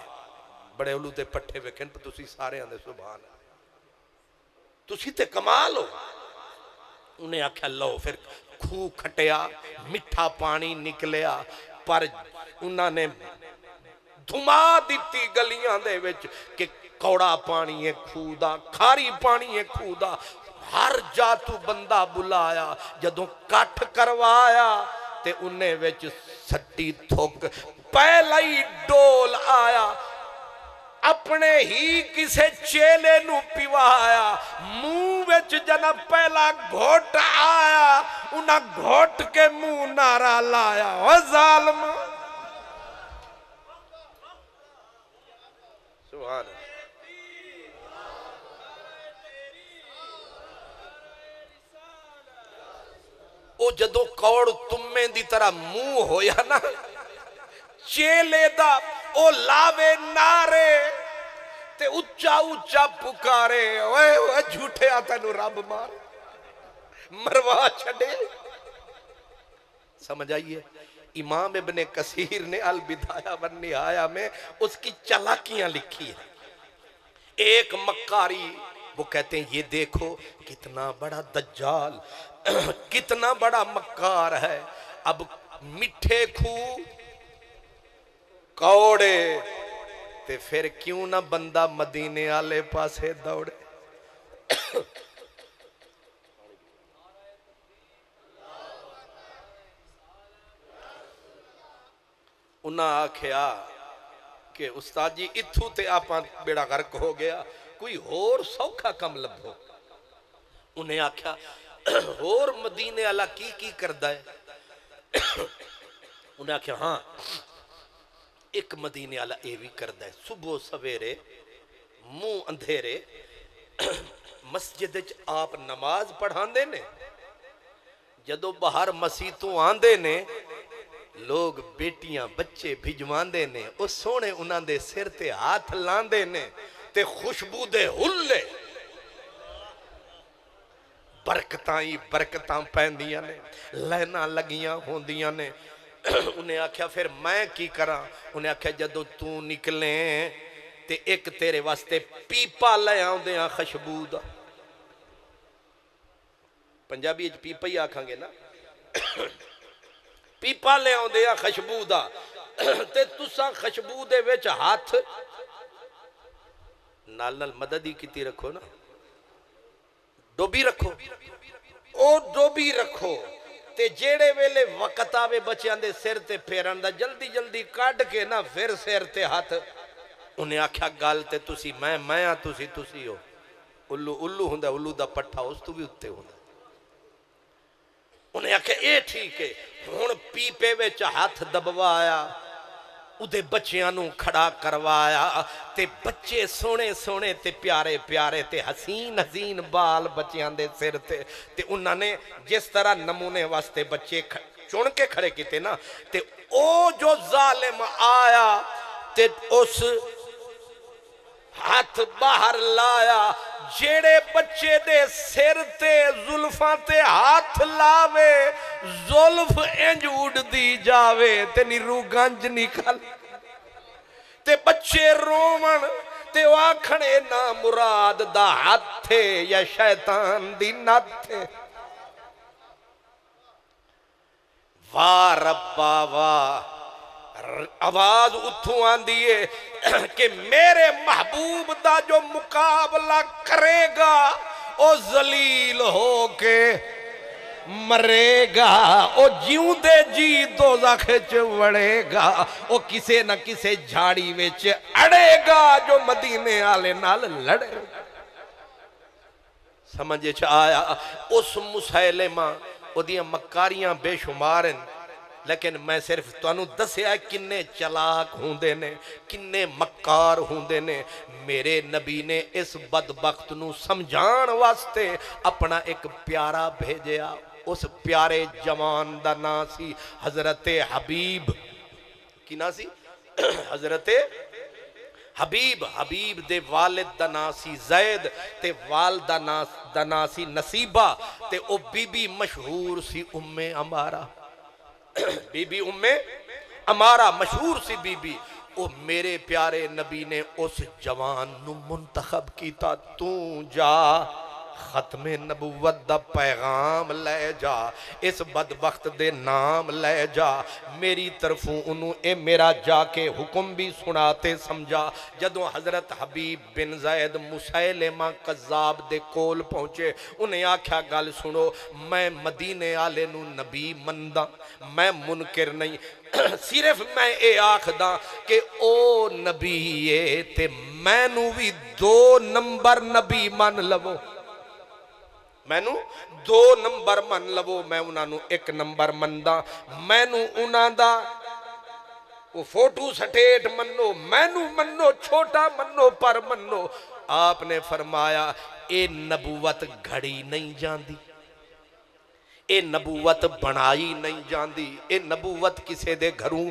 بڑے علو دے پٹھے ویکھن پر تسی سارے آندے سبحان ہے، تسی تے کمال ہو. انہیں آکھیا لو، پھر کھو کھٹیا، مٹھا پانی نکلیا. پر انہاں نے دھما دیتی گلیاں دے وچ کہ کوڑا پانی ہے کھو دا، کھاری پانی ہے کھو دا. ہر جاتو بندہ بلایا، جدوں کٹ کروایا تے انہیں وچ سٹی تھوک. پہلا ہی ڈول آیا، اپنے ہی کسے چیلے نو پیوایا. منہ وچ جناب پہلا گھوٹ آیا، انہاں گھوٹ کے منہ نعرہ لایا، او ظالم. سبحان اللہ. او جدو کوڑ تمہیں دی طرح منہ ہویا نا، چیلے دا او لاوے نارے تے اچھا اچھا پکارے، اوے جھوٹے آتا نو رب مار مروا چھڑے. سمجھ آئیے، امام ابن کثیر نے البدایہ والنہایہ میں اس کی چلاکیاں لکھی ہیں. ایک مکاری، وہ کہتے ہیں یہ دیکھو کتنا بڑا دجال، کتنا بڑا مکار ہے. اب مٹھے کھو کوڑے تے پھر کیوں نہ بندہ مدینے آلے پاسے دوڑے. انہاں آکھیا کہ استاد جی اتھو تے آپاں بیڑا غرق ہو گیا، کوئی اور سوکھا کم لبھو. انہیں آکھیا اور مدینے اللہ کی کردہ ہے؟ انہیں آکھیا ہاں ایک مدینے اللہ اے بھی کردہ ہے، صبح سویرے منہ اندھیرے مسجد آپ نماز پڑھان دے نے، جدو باہر مسیتوں آن دے نے لوگ بیٹیاں بچے بھجوان دے نے، اس سونے انہاں دے سر تے ہاتھ لان دے نے تے خوشبو دے ہلے برکتاں پہندیاں نے، لہنا لگیاں ہوندیاں نے. انہیں آکھیا پھر میں کی کراں؟ انہیں آکھیا جدو تو نکلیں تے ایک تیرے واسطے پیپا لے آؤں دے خشبو دا. پنجابی اج پیپا ہی آکھاں گے نا، پیپا لے آؤں دے خشبو دا. تے تساں خشبو دے ویچ ہاتھ نال مدد ہی کیتی رکھو نا، ڈوبی رکھو، او ڈوبی رکھو. تے جیڑے ویلے وقت آوے بچیاں دے سر تے پھیرن دا جلدی جلدی کاٹ کے نا پھر سر تے ہاتھ. انہیں آکھیا گال تے تسی میں تسی ہو. الو ہوندہ، الو دا پٹھا اس تو بھی اتے ہوندہ. انہیں آکھے اے ٹھیک ہے ہون پیپے وچ ہاتھ دبوایا اُدے بچیاں نوں کھڑا کروایا تے بچے سونے سونے تے پیارے پیارے تے حسین حسین بال بچیاں دے سر تے انہاں نے جس طرح نمونے واسطے بچے چن کے کھڑے کیتے نا تے او جو ظالم آیا تے اس ہاتھ باہر لایا جیڑے بچے دے سر تے زلفاں تے ہاتھ لاوے زلف انج اڑ دی جاوے تے نیرو گنج نکل تے بچے رومن تے آکھنے نا مراد دا ہاتھے یا شیطان دی ناتھے واہ ربا واہ آواز اتھوں آن دیئے کہ میرے محبوب دا جو مقابلہ کرے گا او ذلیل ہو کے مرے گا او جیوں دے جی دوزخ وچ وڑے گا او کسے نہ کسے جھاڑی وچ اڑے گا جو مدینے آلے نال لڑے گا سمجھے آیا اس مسیلمہ او دیاں مکاریاں بے شمارن لیکن میں صرف تانوں دسیا کنے چلاک ہوندے نے کنے مکار ہوندے نے میرے نبی نے اس بدبخت نو سمجھان واسطے اپنا ایک پیارا بھیجیا اس پیارے جوان دا نام سی حضرت حبیب کی نام سی حضرت حبیب دے والد دا نام سی زید تے والدہ دا نام سی نصیبہ تے او بی بی مشہور سی ام امارہ بی بی ام امارہ مشہور سی بی بی او میرے پیارے نبی نے اس جوان نو منتخب کیتا تو جا ختم نبوت دا پیغام لے جا اس بدبخت دے نام لے جا میری طرفوں انہوں اے میرا جا کے حکم بھی سناتے سمجھا جدوں حضرت حبیب بن زید مسیلمہ قذاب دے کول پہنچے انہیں آکھیا گل سنو میں مدینے آلے نو نبی مندہ میں منکر نہیں صرف میں اے آکھدا کہ او نبی اے تے میں نو بھی 2 نمبر نبی من لو میں نو 2 نمبر من لو میں انہاں نو 1 نمبر مندہ میں نو انہاں دا وہ فوٹو سٹیٹ منو میں نو منو چھوٹا منو پر منو آپ نے فرمایا اے نبوت گھڑی نہیں جاندی اے نبوت بنائی نہیں جاندی اے نبوت کسے دے گھروں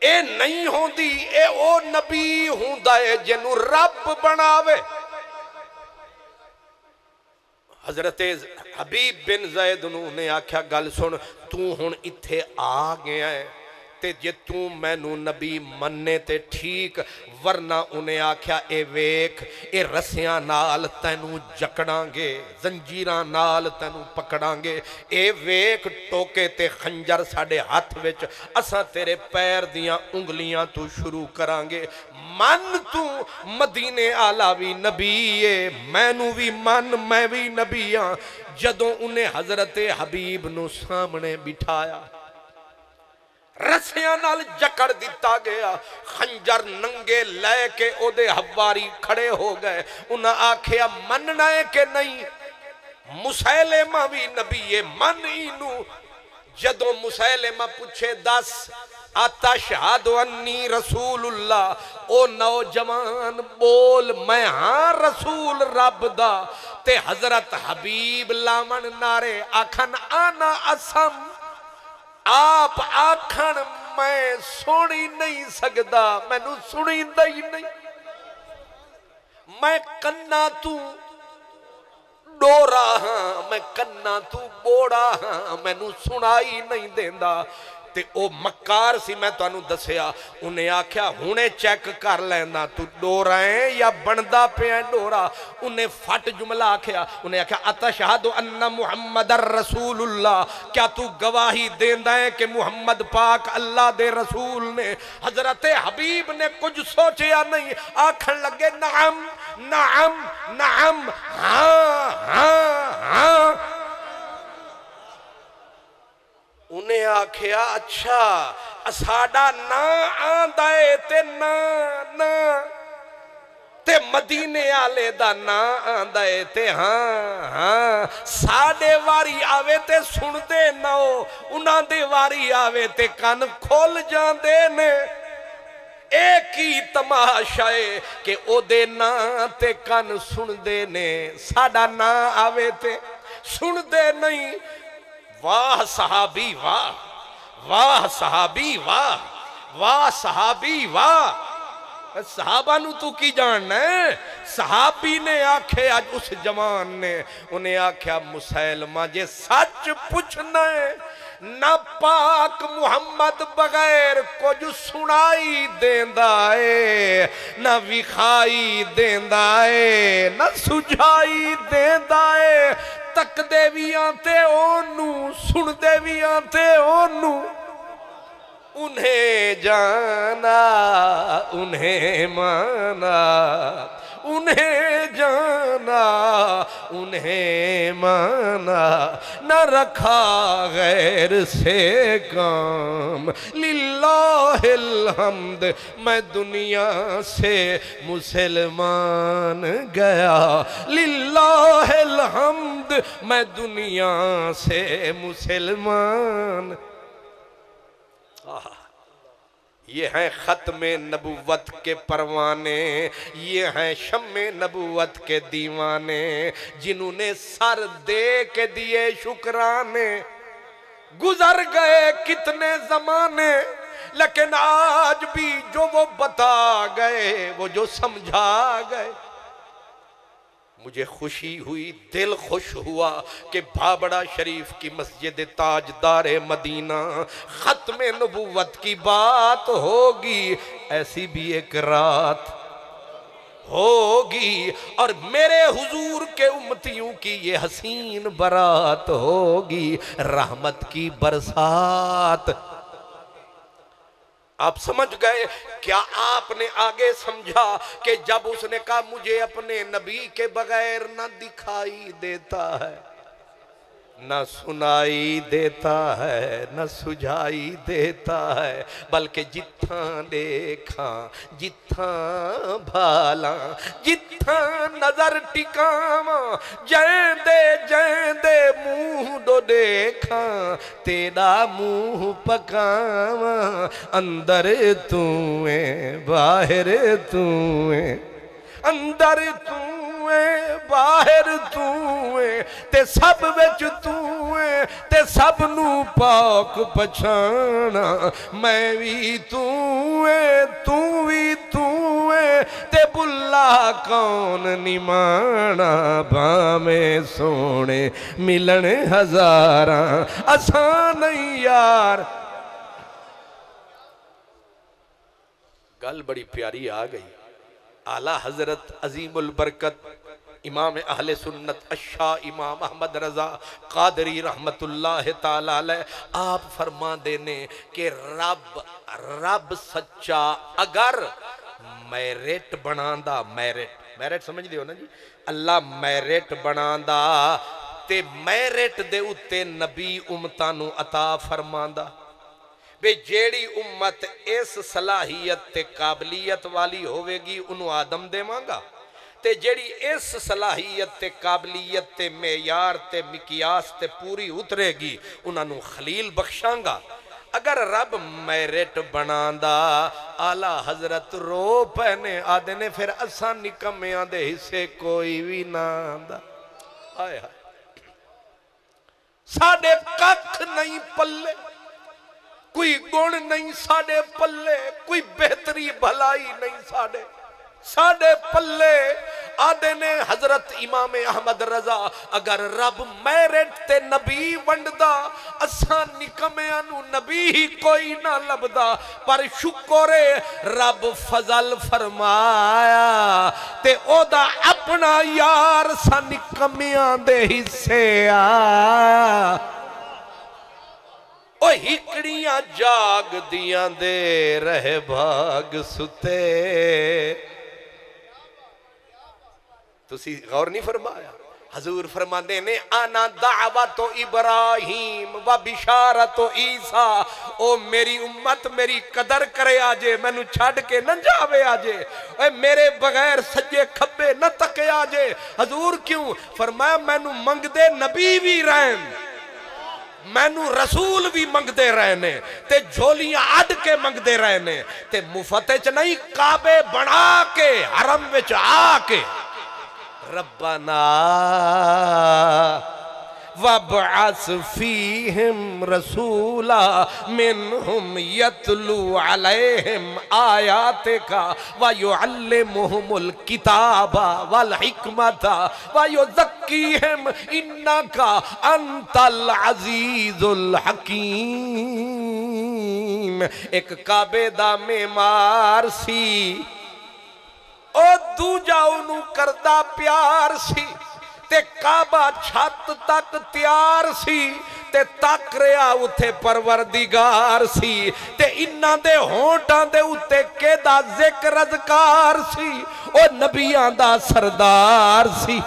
اے نہیں ہوندی اے او نبی ہوندہ ہے جنو رب بناوے حضرت حبیب بن زید نے آکھیا گل سن تو ہن اتھے آ گیا ہے تے جے تو میں نو نبی مننے تے ٹھیک ورنہ انہیں آکھیا اے ویک اے رسیاں نال تینوں جکڑاں گے زنجیراں نال تینوں پکڑاں گے اے ویک ٹوکے تے خنجر ساڑے ہاتھ وچ اساں تیرے پیر دیاں انگلیاں تو شروع کراں گے من تو مدینے آلہ بھی نبی ہے میں نو بھی من میں بھی نبی ہاں جدوں انہیں حضرت حبیب نو سامنے بٹھایا رسیاں نال جکڑ دیتا گیا خنجر ننگے لے کے او دے حواری کھڑے ہو گئے انہاں آکھیا مننا ہے کہ نہیں مسیلمہ بھی نبی ہے من اینو جدوں مسیلمہ پوچھے 10 اتشہد انی رسول اللہ او نوجوان بول میں ہاں رسول رب دا تے حضرت حبیب لامن نارے آکھن آنا اسم آپ آکھن میں سنی نہیں سکدا میں نو سنی دائی نہیں میں کنا تو ڈورا ہاں میں کنا تو بوڑا ہاں میں نو سنائی نہیں دیندہ تے او مکار سی میں تو انہوں دسیا انہیں آکھیا ہونے چیک کر لینا تو ڈورا ہیں یا بندہ پہ ہیں ڈورا انہیں فٹ جملہ آکھیا انہیں آکھیا اتشہد ان محمد الرسول اللہ کیا تو گواہی دیندہ ہے کہ محمد پاک اللہ دے رسول نے حضرت حبیب نے کچھ سوچیا نہیں آکھن لگے نعم نعم نعم ہاں ہاں ہاں انہیں آکھیا اچھا اساڑا نا آندائے تے نا تے مدینے آلے دا نا آندائے تے ہاں ساڑے واری آوے تے سن دے نو انہاں دے واری آوے تے کان کھول جان دے نے ایک ہی تماشا ہے کہ او دے نا تے کان سن دے نے ساڑا نا آوے تے سن دے نہیں واہ صحابی واہ واہ صحابی واہ واہ صحابی واہ صحابہ نو تو کی جاننا ہے صحابی نے آکھے آج اس جوان نے انہیں آکھے مسلمہ جے سچ پوچھنا ہے نہ پاک محمد بغیر کو جو سنائی دیندہ ہے نہ وکھائی دیندہ ہے نہ سجھائی دیندہ ہے تک دے بھی آتے اونو سن دے بھی آتے اونو انہیں جانا انہیں مانا انہیں جانا انہیں مانا نہ رکھا غیر سے کام للہ الحمد میں دنیا سے مسلمان گیا للہ الحمد میں دنیا سے مسلمان یہ ہیں ختم نبوت کے پروانے یہ ہیں شمع نبوت کے دیوانے جنہوں نے سر دے کے دیے شکرانے گزر گئے کتنے زمانے لیکن آج بھی جو وہ بتا گئے وہ جو سمجھا گئے مجھے خوشی ہوئی دل خوش ہوا کہ بھابڑا شریف کی مسجد تاجدار مدینہ ختم نبوت کی بات ہوگی ایسی بھی ایک رات ہوگی اور میرے حضور کے امتیوں کی یہ حسین برات ہوگی رحمت کی برسات آپ سمجھ گئے کیا آپ نے آگے سمجھا کہ جب اس نے کہا مجھے اپنے نبی کے بغیر نہ دکھائی دیتا ہے نہ سنائی دیتا ہے نہ سجھائی دیتا ہے بلکہ جتھاں دیکھا جتھاں بھالا جتھاں نظر ٹکاواں جائیں دے منہ دو دیکھا تیرا منہ پکاواں اندر تو ہے باہر تو ہے اندر تو ہے باہر تو ہے تے سب وچ تو ہے تے سب نو پاک پچھانا میں بھی تو ہے تو بھی تو ہے تے بلا کون نمانا بامیں سونے ملن ہزاراں آسان نہیں یار گل بڑی پیاری آ گئی اعلیٰ حضرت عظیم البرکت امام اہل سنت الشاہ امام احمد رضا قادری رحمت اللہ تعالیٰ علیہ آپ فرما دینے کہ رب سچا اگر میرٹ بناندہ میرٹ سمجھ دیو نا جی اللہ میرٹ بناندہ تے میرٹ دے اتے نبی امتانو عطا فرماندہ بے جیڑی امت اس صلاحیت تے قابلیت والی ہوئے گی انہوں آدم دے مانگا تے جیڑی اس صلاحیت تے قابلیت تے معیار تے مقیاس تے پوری اترے گی انہوں خلیل بخشانگا اگر رب میرٹ بناندہ اعلیٰ حضرت رو پہنے آدھے نے پھر اسان نکمیاں دے حصے کوئی بھی نہ آندہ آئے ساڑھے ککھ نہیں پلے کوئی گن نہیں ساڑھے پلے کوئی بہتری بھلائی نہیں ساڑھے پلے آدھے نے حضرت امام احمد رضا اگر رب میرٹ تے نبی ونڈدا اسان نکمیانو نبی ہی کوئی نہ لبدا پر شکرے رب فضل فرمایا تے او دا اپنا یار سا نکمیان دے حصے آیا او ہکڑیاں جاگ دیاں دے رہ بھاگ ستے تسی غور نہیں فرمایا حضور فرماندے نے آنا دعوت ابراہیم و بشارت عیسیٰ، او میری امت میری قدر کرے آجے، میں نو چھاڑ کے نہ جاوے آجے، اے میرے بغیر سجے کھبے نہ تکے آجے۔ حضور کیوں؟ فرمایا میں نو منگ دے نبی بھی رہن، میں نو رسول بھی منگ دے رہنے، تے جھولیاں اڈ کے منگ دے رہنے، تے مفتح چ نہیں کعبے بنا کے حرم وچ آ کے ربنا وابعث فیہم رسولا منہم یتلو علیہم آیاتک ویعلمہم الکتاب والحکمت ویزکیہم انک انت العزیز الحکیم۔ ایک کعبے دا معمار سی، او دوجا انہوں کردہ پیار سی، تے کعبہ چھت تک تیار سی، تے تک ریا اتھے پروردگار سی، تے انہاں دے ہونٹاں دے اتھے کیدا ذکر اذکار سی، او نبیان دا سردار سی۔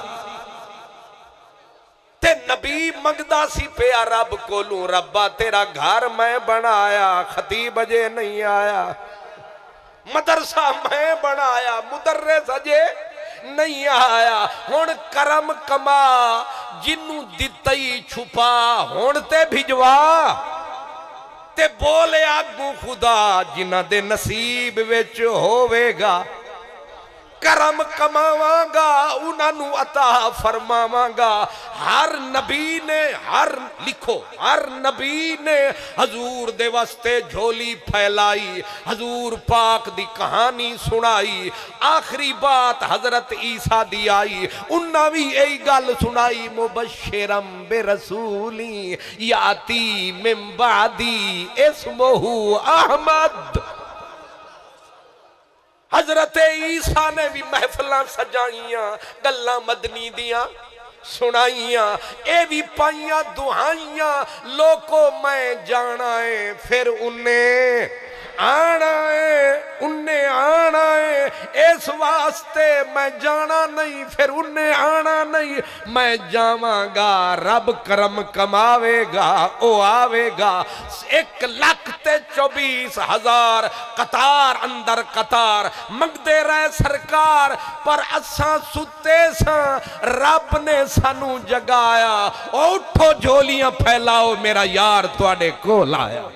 تے نبی مگدہ سی پیا رب کولوں، ربا تیرا گھر میں بنایا، خطیب اجے نہیں آیا، مدرسہ میں بنایا، مدرس اجے نہیں آیا، ہون کرم کما جنوں دتائی چھپا ہون تے بھجوا، تے بولے آگوں خدا جنہ دے نصیب وچ ہووے گا، کرم کماواں گا انہوں عطا فرماواں گا۔ ہر نبی نے ہر نبی نے حضور دے واسطے جھولی پھیلائی، حضور پاک دی کہانی سنائی، آخری بات حضرت عیسیٰ دی آئی، انہاں بھی ایک گل سنائی، مبشرم برسولی یاتی من بعدی اسمہ احمد۔ حضرت عیسیٰ نے بھی محفلاں سجائیاں، گلاں مدنی دیاں سنائیاں، اے بھی پائیاں دعائیاں، لوگوں میں جانا ہے پھر انہیں آنا ہے، اس واسطے میں جانا نہیں پھر انہیں آنا نہیں، میں جاواں گا رب کرم کماوے گا او آوے گا۔ 1,24,000 قطار اندر قطار منگ دے رہے سرکار، پر اساں ستے ساں، رب نے سانو جگایا، اٹھو جھولیاں پھیلاؤ میرا یار تواڈے کول آیا۔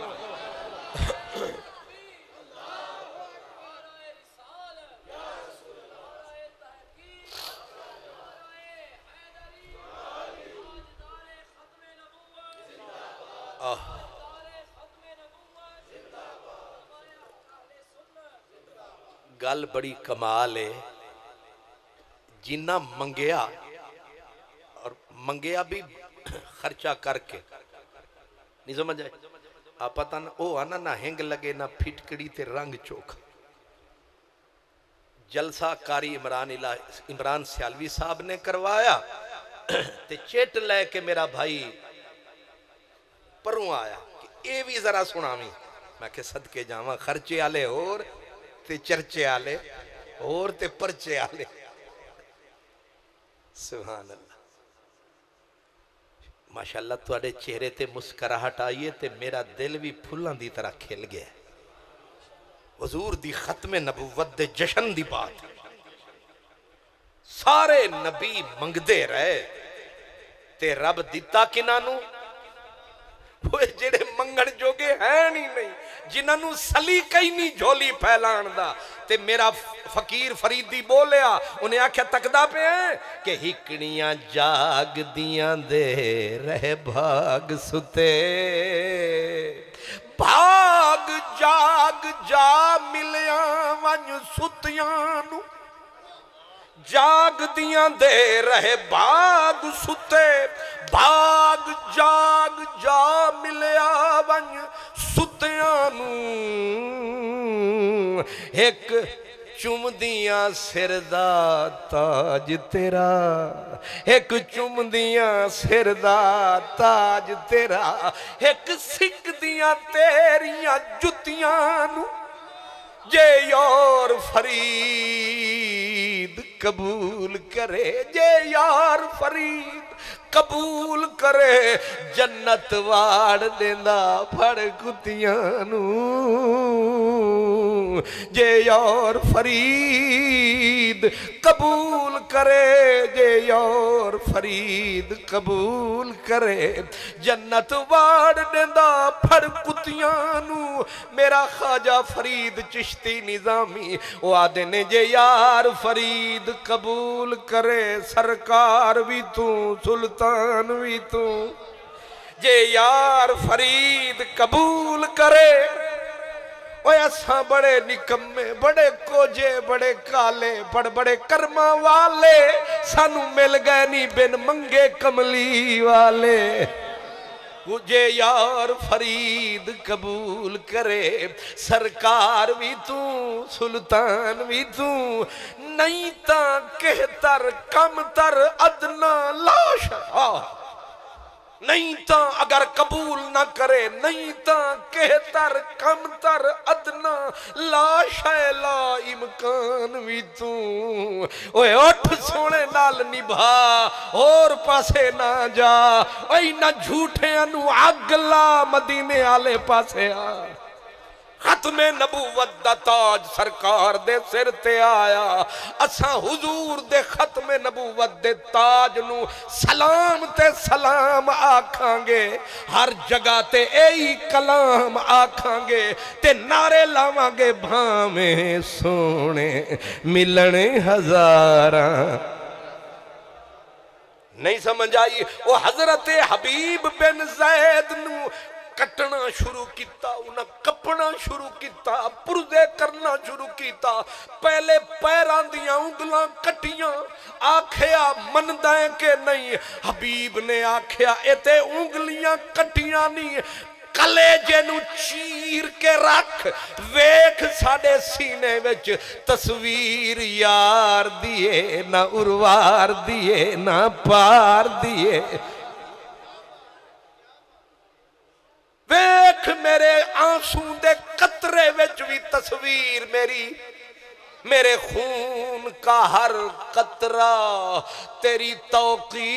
گل بڑی کمال ہے، جنہ منگیا اور منگیا بھی خرچہ کر کے نہیں سمجھ آئے، آپ پتہ او آنا نہ ہنگ لگے نہ پھٹکڑی تے رنگ چوکھا۔ جلسہ کاری عمران سیالوی صاحب نے کروایا تے چیٹ لے کے میرا بھائی پروں آیا کہ اے بھی ذرا سناویں، میں کہ صدقے جاواں، خرچے آلے اور تے چرچے آلے اور تے پرچے آلے، سبحان اللہ۔ ماشاءاللہ تواڈے چہرے تے مسکراہٹ آئیے تے میرا دل بھی پھلاں دی طرح کھل گیا۔ حضور دی ختم نبوت دے جشن دی بات، سارے نبی منگ دے رہے تے رب دیتا کنانو، وہ جڑے منگن جوگے ہیں نہیں، جنہوں سلیقہ ہی نہیں جھولی پھیلان دا، تے میرا فقیر فریدی بولیا، انہیں آکھیا تکدا پہ ہیں کہ ہکڑیاں جاگ دیاں دے رہ بھاگ ستے، بھاگ جاگ جا ملیاں ونج ستیاں، جاگ دیاں دے رہے بھاگ ستے، بھاگ جاگ جا ملیا ونج ستیاں نوں، ایک چم دیاں سر دا تاج تیرا، ایک چم دیاں سر دا تاج تیرا، ایک سکھ دیاں تیریاں جتیاں نوں، جے یور فرید فرید قبول کرے جے یار فرید قبول کرے جنت واڑ دیندا پھڑ کتیاں نو جے یار فرید قبول کرے جے یار فرید قبول کرے جنت واڑ دیندا پھڑ کتیاں نو میرا خواجہ فرید چشتی نظامی وہ آدھے نے جے یار فرید قبول کرے سرکار بھی تو سلطان بھی تو جے یار فرید قبول کرے اوہ ایسا بڑے نکمے بڑے کوجے بڑے کالے بڑے کرما والے سانو مل گئے نہیں بن منگے کملی والے جے یار فرید قبول کرے سرکار بھی تو سلطان بھی تو نہیں تا کہتر کم تر ادنا لاش نہیں تا اگر قبول نہ کرے نہیں تا کہتر کم تر ادنا لا شے لا امکان بھی تو اوے اٹھ سونے نال نبھا اور پاسے نہ جا اوے نہ جھوٹے انو اگلا مدینے آلے پاسے آ ختم نبوت دا تاج سرکار دے سر تے آیا اساں حضور دے ختم نبوت دے تاج نو سلام تے سلام آکھاں گے ہر جگہ تے اے کلام آکھاں گے تے نعرے لاواں گے بھامیں سونے ملنے ہزاراں نہیں سمجھ آئی وہ حضرت حبیب بن زید نو کٹنا شروع کیتا انہاں کپنا شروع کیتا پردے کرنا شروع کیتا پہلے پیران دیاں انگلاں کٹیاں آکھیا مندائیں کہ نہیں حبیب نے آکھیا ایتے انگلیاں کٹیاں نہیں کلے جنو چیر کے رکھ ویکھ ساڑے سینے وچ تصویر یار دیئے نہ اروار دیئے نہ پار دیئے ویکھ میرے آنسوں دے قطرے وچ بھی تصویر میرے خون کا ہر قطرہ تیری توقیر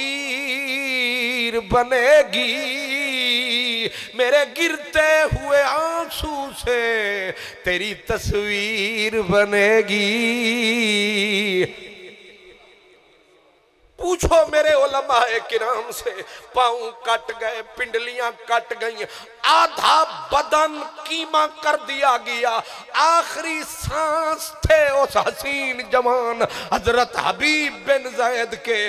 بنے گی میرے گرتے ہوئے آنسوں سے تیری تصویر بنے گی پوچھو میرے علماء کرام سے پاؤں کٹ گئے پنڈلیاں کٹ گئیں آدھا بدن کیما کر دیا گیا آخری سانس تھے اس حسین جوان حضرت حبیب بن زید کے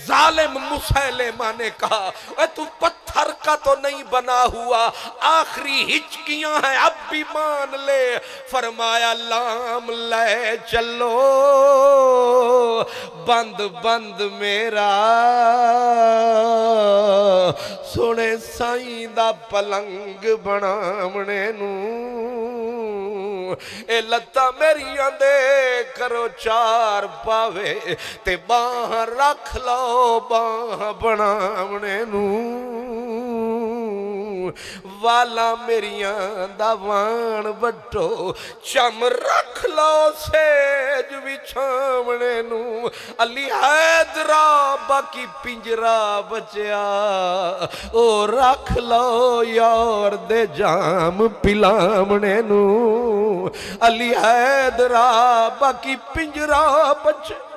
ظالم مسیلمہ نے کہا اے تو پتھر کا تو نہیں بنا ہوا آخری ہچکیاں ہیں اب بھی مان لے فرمایا لام لے چلو بند بند میرا سونے سائیں دا پلنگ بنامنے نو اے لتا میری آندے کرو چار پاوے تے باہر رکھ لو باہر بنامنے نو والا میریاں داوان بٹو چم رکھ لو سیج بچھامنے نو علی حیدرہ باقی پنجرہ بچیا او رکھ لو یار دے جام پلامنے نو علی حیدرہ باقی پنجرہ بچیا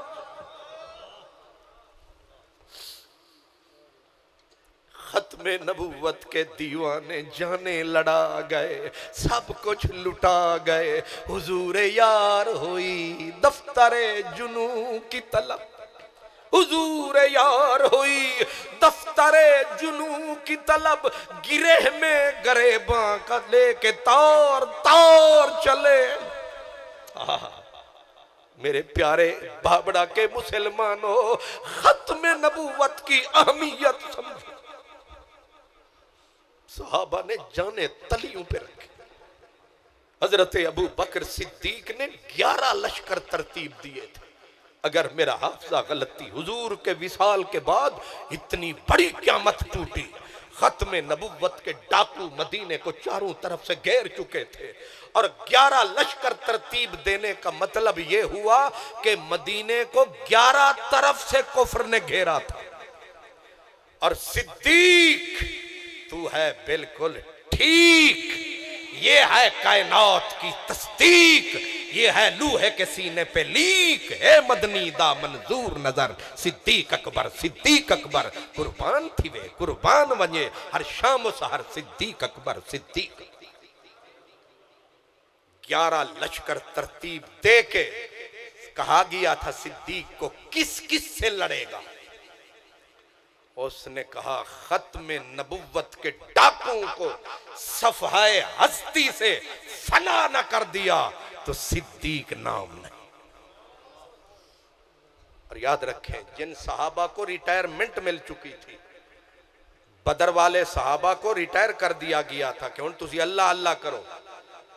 ختم نبوت کے دیوانے جانے لڑا گئے سب کچھ لٹا گئے حضور یار ہوئی دفتر جنو کی طلب حضور یار ہوئی دفتر جنو کی طلب گرہ میں گریباں کا لے کے تار چلے میرے پیارے بابڑا کے مسلمانوں ختم نبوت کی اہمیت سمجھو صحابہ نے جانے تلیوں پہ رکھے حضرت ابو بکر صدیق نے 11 لشکر ترتیب دیے تھے اگر میرا حافظہ غلطی حضور کے وصال کے بعد اتنی بڑی قیامت ٹوٹی ختم نبوت کے ڈاکو مدینے کو چاروں طرف سے گھیر چکے تھے، اور 11 لشکر ترتیب دینے کا مطلب یہ ہوا کہ مدینے کو 11 طرف سے کفر نے گھیرا تھا۔ اور صدیق تو ہے بالکل ٹھیک، یہ ہے کائنات کی تصدیق، یہ ہے لوہے کے سینے پہ لیک، اے مدنی دا منظور نظر صدیق اکبر، صدیق اکبر، قربان تھی وے قربان ونجے ہر شام و سحر صدیق اکبر، صدیق۔ 11 لشکر ترتیب دے کے کہا گیا تھا صدیق کو کس کس سے لڑے گا؟ اس نے کہا ختم نبوت کے ڈاکوں کو صفحہ ہستی سے فنا نہ کر دیا تو صدیق نام نہیں۔ اور یاد رکھیں جن صحابہ کو ریٹائرمنٹ مل چکی تھی، بدر والے صحابہ کو ریٹائر کر دیا گیا تھا کہ ان تسی اللہ اللہ کرو،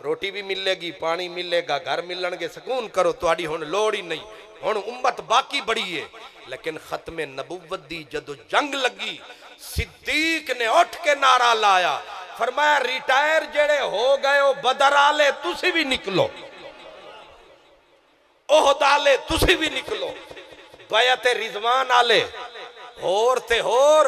روٹی بھی ملے گی، پانی ملے گا، گھر ملن گے، سکون کرو، تو آڑی ہون لوڑ ہی نہیں، ہون امت باقی بڑی ہے۔ لیکن ختم نبوت دی جدو جنگ لگی، صدیق نے اٹھ کے نعرہ لایا، فرمایا ریٹائر جڑے ہو گئے ہو بدر آلے تسی بھی نکلو، احد آلے تسی بھی نکلو، بیعت رضوان آلے ہور تے ہور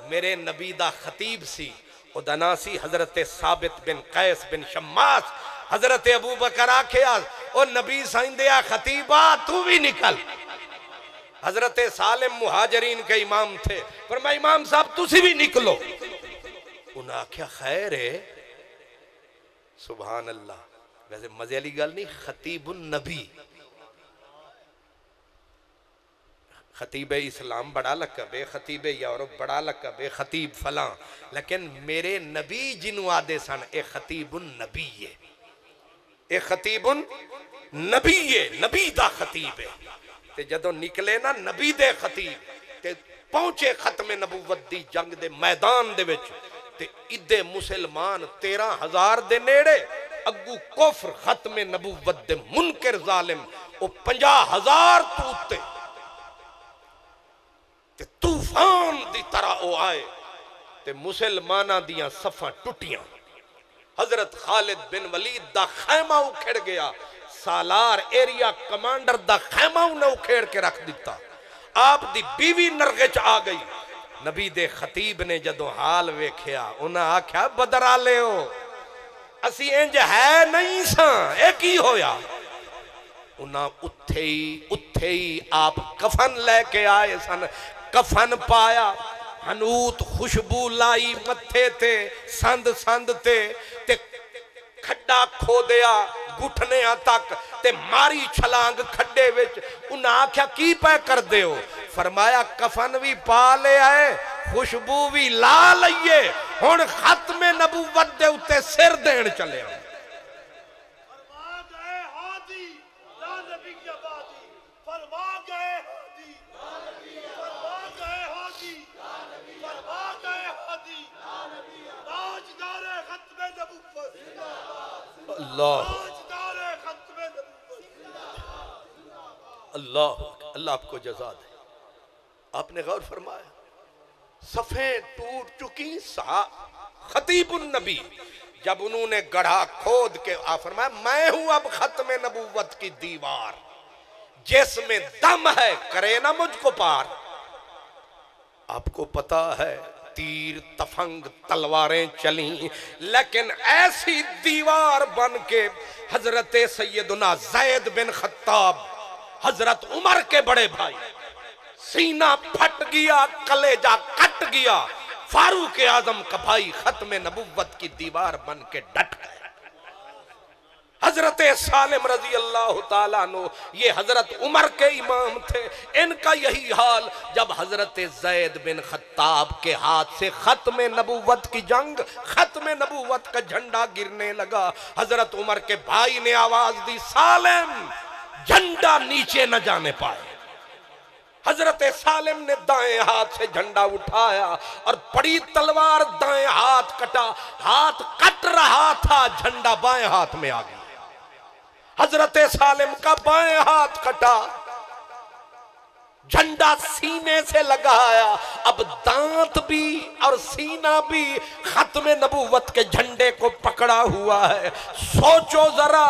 میرے نبی دا خطیب سی، ادناسی حضرت ثابت بن قیس بن شماس، حضرت ابو بکر آکھیا او نبی سائندیا خطیبہ تو بھی نکل۔ حضرت سالم مہاجرین کے امام تھے، فرمایا امام صاحب تسی بھی نکلو۔ انہاں کیا خیر ہے، سبحان اللہ۔ ویسے مزے علی گل نہیں، خطیب النبی، خطیب اسلام بڑا لقب ہے، خطیب یورپ بڑا لقب ہے، خطیب فلاں، لیکن میرے نبی جنہوں آدھے سن اے خطیب النبی ہے، اے خطیب النبی ہے، نبی دا خطیب ہے۔ تے جدو نکلے نا نبی دے خطیب تے پہنچے ختم نبوت دی جنگ دے میدان دے وچ، تے ادھے مسلمان 13,000 دے نیڑے، اگو کفر ختم نبوت دے منکر ظالم او 50,000 توتے، تے طوفان دی طرح او آئے، تے مسلمانہ دیاں صفاں ٹوٹیاں، حضرت خالد بن ولید دا خیمہ اکھڑ گیا، سالار ایریا کمانڈر دا خیمہ انہیں اکھیڑ کے رکھ دیتا، آپ دی بیوی نرغچ آ گئی۔ نبی دے خطیب نے جدو حال ویکھیا انہیں آکھیا بدر آلے ہو، اسی انج ہے نہیں ساں، ایک ہی ہویا۔ انہیں اتھے ہی آپ کفن لے کے آئے سن، کفن پایا، حنوت خوشبو لائی متھے تے، سند سند تے کھڈا کھو دیا گھٹنیاں تک تے ماری چھلانگ کھڈے وچ۔ انہاں آکھیا کی پہ کر دے ہو؟ فرمایا کفن بھی پا لے آئے، خوشبو بھی لا لئیے، ہن ختم نبوت دے اتے سر دین چلے آئے۔
فرما گئے ہادی لا نبی آبادی، فرما گئے ہادی، فرما گئے ہادی، فرما گئے ہادی، تاجدار ختم نبوت،
اللہ
تاجدار ختم نبوت۔
اللہ آپ کو جزا دے۔ آپ نے غور فرمایا صفیں ٹوٹ چکی، خطیب النبی جب انہوں نے گڑھا کھود کے فرمایا میں ہوں اب ختم نبوت کی دیوار، جس میں دم ہے کرے نہ مجھ کو پار۔ آپ کو پتا ہے تیر تفنگ تلواریں چلیں، لیکن ایسی دیوار بن کے حضرت سیدنا زید بن خطاب حضرت عمر کے بڑے بھائی، سینہ پھٹ گیا، کلیجہ کٹ گیا، فاروق اعظم کا بھائی ختم نبوت کی دیوار بن کے ڈٹ گئے۔ حضرت سالم رضی اللہ تعالیٰ عنہ یہ حضرت عمر کے امام تھے، ان کا یہی حال جب حضرت زید بن خطاب کے ہاتھ سے ختم نبوت کی جنگ، ختم نبوت کا جھنڈا گرنے لگا، حضرت عمر کے بھائی نے آواز دی سالم جھنڈا نیچے نہ جانے پائے۔ حضرت سالم نے دائیں ہاتھ سے جھنڈا اٹھایا اور بڑی تلوار دائیں ہاتھ کٹا، ہاتھ کٹ رہا تھا، جھنڈا بائیں ہاتھ میں آ گیا۔ حضرت سالم کا بائیں ہاتھ کٹا، جھنڈا سینے سے لگایا، اب دانت بھی اور سینہ بھی ختم نبوت کے جھنڈے کو پکڑا ہوا ہے۔ سوچو ذرا،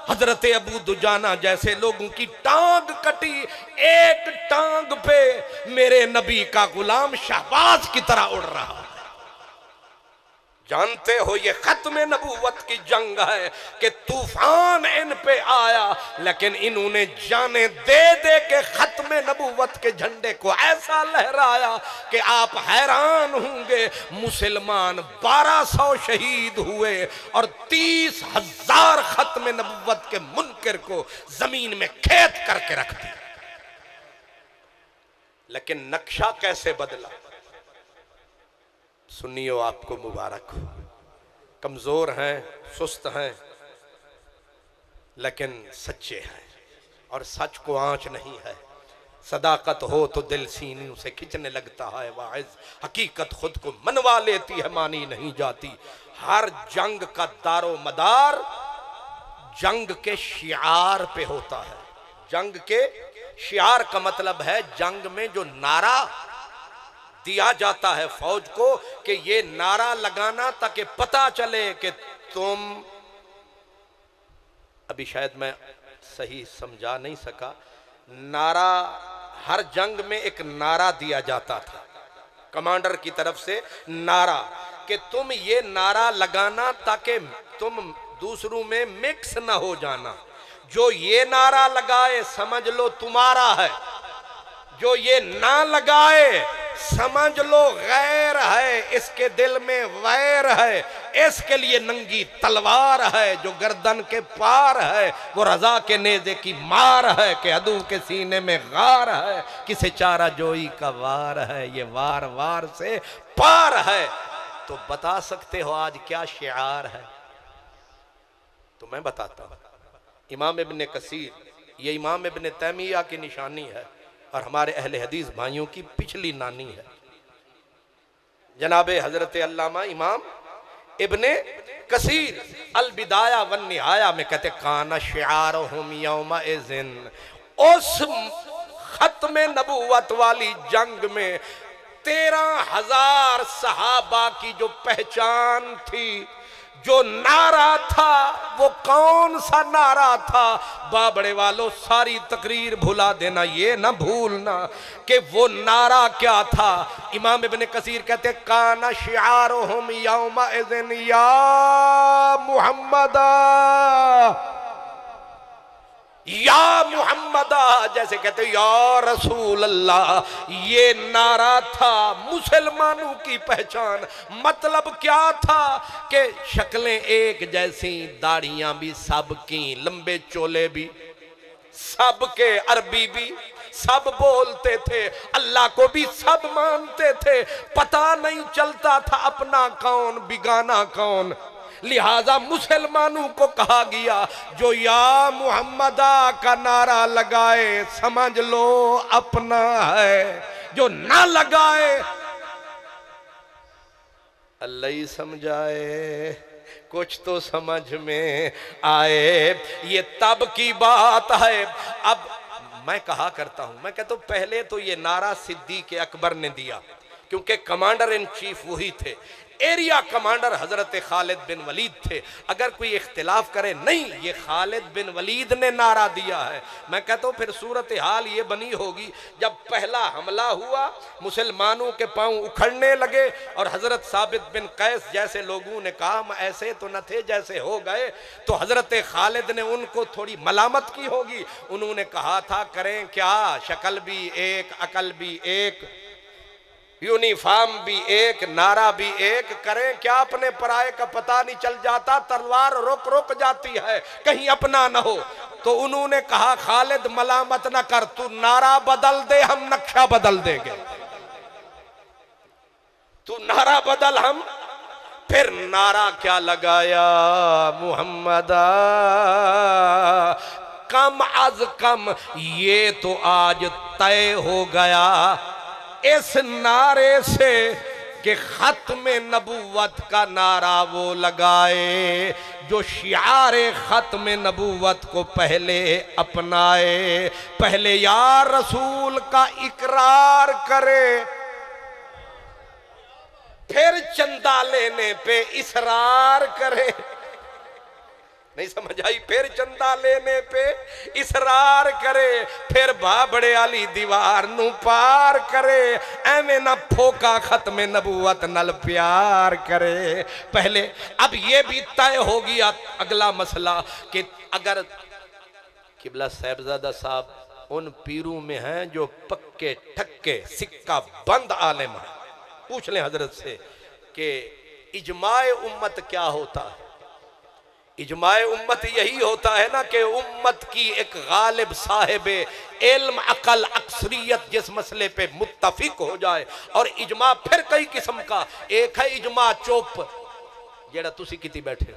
حضرت ابو دجانہ جیسے لوگوں کی ٹانگ کٹی، ایک ٹانگ پہ میرے نبی کا غلام شہباز کی طرح اڑ رہا ہے۔ جانتے ہو یہ ختم نبوت کی جنگ ہے کہ طوفان ان پہ آیا، لیکن انہوں نے جانیں دے دے کے ختم نبوت کے جھنڈے کو ایسا لہرایا کہ آپ حیران ہوں گے۔ مسلمان 1200 شہید ہوئے اور 30,000 ختم نبوت کے منکر کو زمین میں کھیت کر کے رکھ دیا۔ لیکن نقشہ کیسے بدلا؟ سنیو، آپ کو مبارک ہو، کمزور ہیں، سست ہیں، لیکن سچے ہیں، اور سچ کو آنچ نہیں ہے۔ صداقت ہو تو دل سینوں سے کھچنے لگتا ہے واعظ، حقیقت خود کو منوا لیتی ہے، مانی نہیں جاتی۔ ہر جنگ کا دار و مدار جنگ کے شعار پہ ہوتا ہے۔ جنگ کے شعار کا مطلب ہے جنگ میں جو نعرہ دیا جاتا ہے فوج کو، کہ یہ نعرہ لگانا تاکہ پتہ چلے کہ تم، ابھی شاید میں صحیح سمجھا نہیں سکا، نعرہ ہر جنگ میں ایک نعرہ دیا جاتا تھا کمانڈر کی طرف سے، نعرہ کہ تم یہ نعرہ لگانا تاکہ تم دوسروں میں مکس نہ ہو جانا۔ جو یہ نعرہ لگائے سمجھ لو تمہارا ہے، جو یہ نہ لگائے سمجھ لو غیر ہے، اس کے دل میں ویر ہے، اس کے لیے ننگی تلوار ہے، جو گردن کے پار ہے وہ رضا کے نیزے کی مار ہے، کہ عدو کے سینے میں غار ہے، کسے چارہ جوئی کا وار ہے، یہ وار وار سے پار ہے۔ تو بتا سکتے ہو آج کیا شعار ہے؟ تو میں بتاتا ہوں۔ امام ابن کثیر، یہ امام ابن تیمیہ کی نشانی ہے اور ہمارے اہل حدیث بھائیوں کی پچھلی نانی ہے۔ جناب حضرت علامہ امام ابن کثیر البدایہ والنہایہ میں کہتے کانا شعارہم یومئذ، اس ختم نبوت والی جنگ میں 13,000 صحابہ کی جو پہچان تھی، جو نعرہ تھا، وہ کون سا نعرہ تھا؟ بابڑے والوں ساری تقریر بھلا دینا، یہ نہ بھولنا کہ وہ نعرہ کیا تھا۔ امام ابن کثیر کہتے کانا شعارہم یومئذ یا محمد یا محمد، جیسے کہتے یا رسول اللہ، یہ نعرہ تھا مسلمانوں کی پہچان۔ مطلب کیا تھا کہ شکلیں ایک جیسی، داڑیاں بھی سب کی، لمبے چولے بھی سب کے، عربی بھی سب بولتے تھے، اللہ کو بھی سب مانتے تھے، پتہ نہیں چلتا تھا اپنا کون بیگانہ کون۔ لہٰذا مسلمانوں کو کہا گیا جو یا محمدہ کا نعرہ لگائے سمجھ لو اپنا ہے، جو نہ لگائے اللہ ہی سمجھائے، کچھ تو سمجھ میں آئے۔ یہ تب کی بات ہے۔ اب میں کہا کرتا ہوں، میں کہتا ہوں پہلے تو یہ نعرہ صدیق اکبر نے دیا، کیونکہ کمانڈر ان چیف وہی تھے، ایریا کمانڈر حضرت خالد بن ولید تھے۔ اگر کوئی اختلاف کرے نہیں یہ خالد بن ولید نے نعرہ دیا ہے، میں کہتا ہوں پھر صورتحال یہ بنی ہوگی جب پہلا حملہ ہوا مسلمانوں کے پاؤں اکھڑنے لگے اور حضرت ثابت بن قیس جیسے لوگوں نے کہا ہم ایسے تو نہ تھے جیسے ہو گئے، تو حضرت خالد نے ان کو تھوڑی ملامت کی ہوگی۔ انہوں نے کہا تھا کریں کیا، شکل بھی ایک، عقل بھی ایک، یونیفارم بھی ایک، نعرہ بھی ایک، کریں کیا اپنے پرائے کا پتہ نہیں چل جاتا، تلوار رک جاتی ہے کہیں اپنا نہ ہو۔ تو انہوں نے کہا خالد ملامت نہ کر، تو نعرہ بدل دے ہم نقشہ بدل دیں گے، تو نعرہ بدل ہم۔ پھر نعرہ کیا لگایا؟ محمد کم از کم یہ تو آج طے ہو گیا اس نعرے سے کہ ختم نبوت کا نعرہ وہ لگائے جو شعار ختم نبوت کو پہلے اپنائے، پہلے یا رسول کا اقرار کرے، پھر چندہ لینے پہ اصرار کرے۔ نہیں سمجھ آئی؟ پھر چندہ لینے پہ اصرار کرے، پھر بابڑے علی دیوار نو پار کرے، ایویں نہ پھوکا ختم نبوت نل پیار کرے۔ پہلے اب یہ بھی طے ہو گیا اگلا مسئلہ کہ اگر قبلہ صاحبزادہ صاحب ان پیروں میں ہیں جو پکے ٹھکے سکہ بند عالم ہیں، پوچھ لیں حضرت سے کہ اجماع امت کیا ہوتا ہے؟ اجماع امت یہی ہوتا ہے نا کہ امت کی ایک غالب صاحب علم عقل اکثریت جس مسئلے پہ متفق ہو جائے، اور اجماع پھر کئی قسم کا، ایک ہے اجماع چوپ جیڑا تسی کیتی بیٹھے،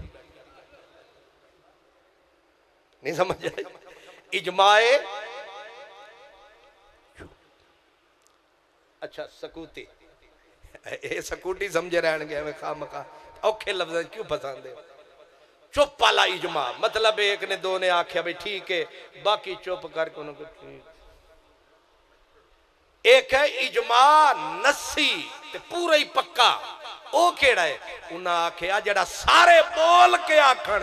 نہیں سمجھ آئی؟ اجماع اچھا سکوتی، اے سکوٹی سمجھے رہن گے ہمیں خواہ مخواہ اوکھے لفظ کیوں پسند ہے؟ چپ والا اجماع مطلب ایک نے دو نے آکھیا بھئی ٹھیک ہے، باقی چپ کر کے انہوں کو ٹھیک۔ ایک ہے اجماع نسی تے پورا ہی پکا، او کیڑا ہے؟ انہاں آکھیا جڑا سارے بول کے آکھن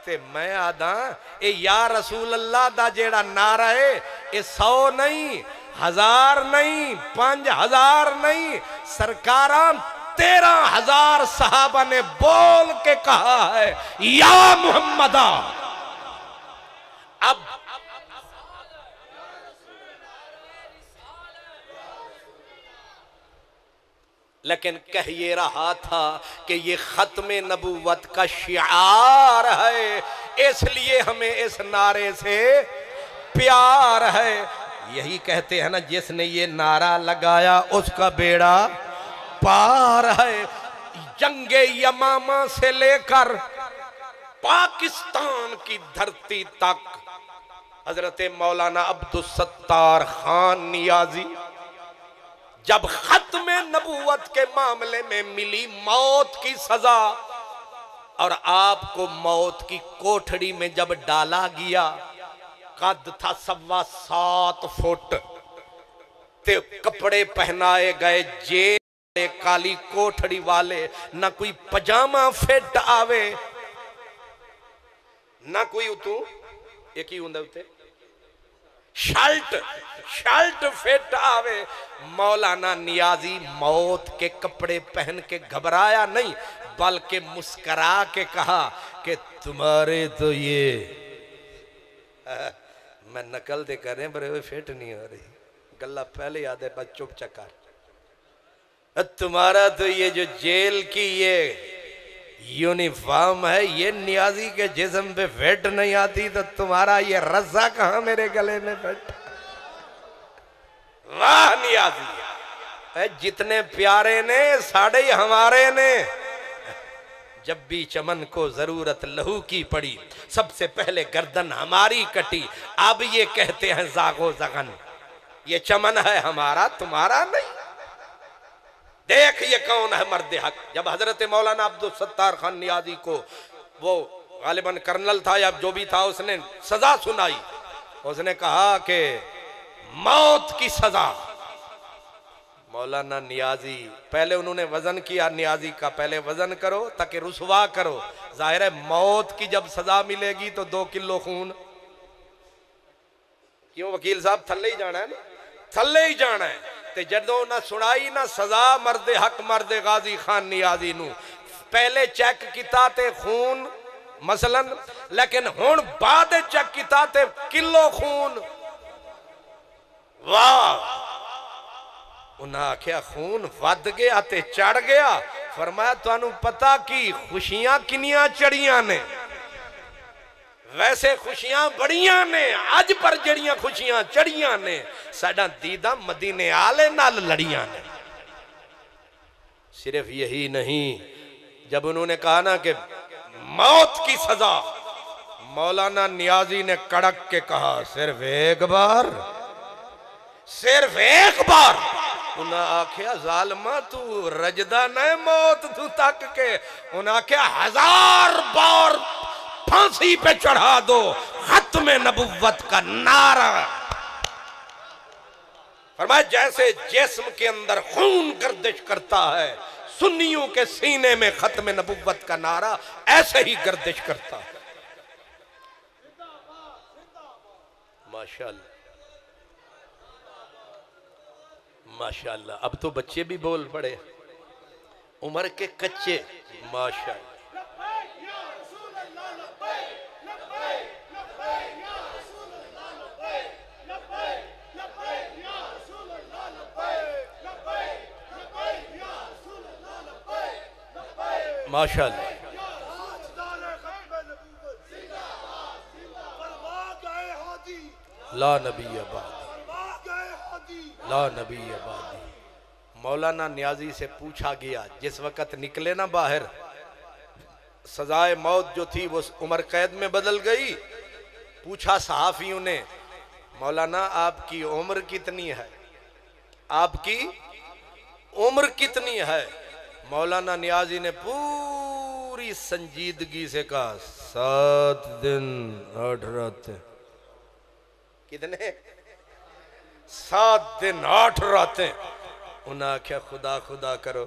تے میں آدھا اے یا رسول اللہ دا جیڑا نعرہ ہے اے 100 نہیں، 1000 نہیں، 5000 نہیں، سرکاران 13,000 صحابہ نے بول کے کہا ہے یا محمدہ۔ اب لیکن کہہ یہ رہا تھا کہ یہ ختم نبوت کا شعار ہے، اس لیے ہمیں اس نعرے سے پیار ہے۔ یہی کہتے ہیں نا جس نے یہ نعرہ لگایا اس کا بیڑا پار ہے۔ جنگ یمامہ سے لے کر پاکستان کی دھرتی تک حضرت مولانا عبدالستار خان نیازی جب ختم نبوت کے معاملے میں ملی موت کی سزا اور آپ کو موت کی کوٹھڑی میں جب ڈالا گیا، قد تھا 7.25 فٹ، تے کپڑے پہنائے گئے جیل کالی کوٹھڑی والے، نہ کوئی پجامہ فٹ آوے نہ کوئی اتو ایک ہی ہوندہ ہوتے شلٹ فٹ آوے۔ مولانا نیازی موت کے کپڑے پہن کے گھبرایا نہیں بلکہ مسکرا کے کہا کہ تمہارے تو یہ میں نقل دے کر رہے ہیں برے فٹ نہیں ہو رہی، گلہ پہلے یاد ہے بس چپ چکار، تمہارا تو یہ جو جیل کی یہ یونیفارم ہے یہ نیازی کے جسم پہ فٹ نہیں آتی تو تمہارا یہ رضا کہاں میرے گلے میں فٹ؟ واہ نیازی جتنے پیارے نے ساڑھے ہمارے نے، جب بھی چمن کو ضرورت لہو کی پڑی سب سے پہلے گردن ہماری کٹی، اب یہ کہتے ہیں زاغ و زغن، یہ چمن ہے ہمارا تمہارا نہیں۔ دیکھ یہ کون ہے مرد حق۔ جب حضرت مولانا عبدالستار خان نیازی کو وہ غالباً کرنل تھا یا جو بھی تھا اس نے سزا سنائی، اس نے کہا کہ موت کی سزا۔ مولانا نیازی پہلے انہوں نے وزن کیا نیازی کا، پہلے وزن کرو تاکہ رسوا کرو، ظاہر ہے موت کی جب سزا ملے گی تو 2 کلو خون، کیوں وکیل صاحب تھلے ہی جانا ہے نا، تھلے ہی جانا ہے، تے جدوں نہ سنائی نہ سزا مرد حق مرد غازی خان نیازی نو، پہلے چیک کیتا تے خون مثلا، لیکن ہون بعد چیک کیتا تے کلو خون، واہ انہاں آکھیا خون ود گیا تے چڑھ گیا، فرمایا تو انہوں پتا کی خوشیاں کنیاں چڑیاں نے، ویسے خوشیاں بڑیاں نے، آج پر جڑیاں خوشیاں چڑیاں نے، ساڑھا دیدہ مدینے آلے نال لڑیاں نے۔ صرف یہی نہیں، جب انہوں نے کہا نا کہ موت کی سزا، مولانا نیازی نے کڑک کے کہا صرف ایک بار انہاں آکھیا ظالمہ تو رجدہ نہ موت تو تک کے، انہاں آکھیا 1000 بار پھانسی پہ چڑھا دو، ختم نبوت کا نعرہ۔ فرمایا جیسے جسم کے اندر خون گردش کرتا ہے، سنیوں کے سینے میں ختم نبوت کا نعرہ ایسے ہی گردش کرتا ہے۔ ماشاءاللہ ماشاءاللہ، اب تو بچے بھی بول پڑے، عمر کے کچے، ماشاءاللہ۔ ماشاءاللہ لا نبی آبادی، لا نبی آبادی۔ مولانا نیازی سے پوچھا گیا جس وقت نکلے نا باہر، سزائے موت جو تھی وہ عمر قید میں بدل گئی، پوچھا صحافیوں نے مولانا آپ کی عمر کتنی ہے، آپ کی عمر کتنی ہے؟ مولانا نیازی نے پوری سنجیدگی سے کہا 7 دن 8 راتیں۔ کتنے؟ 7 دن 8 راتیں۔ انہاں کیا خدا خدا کرو،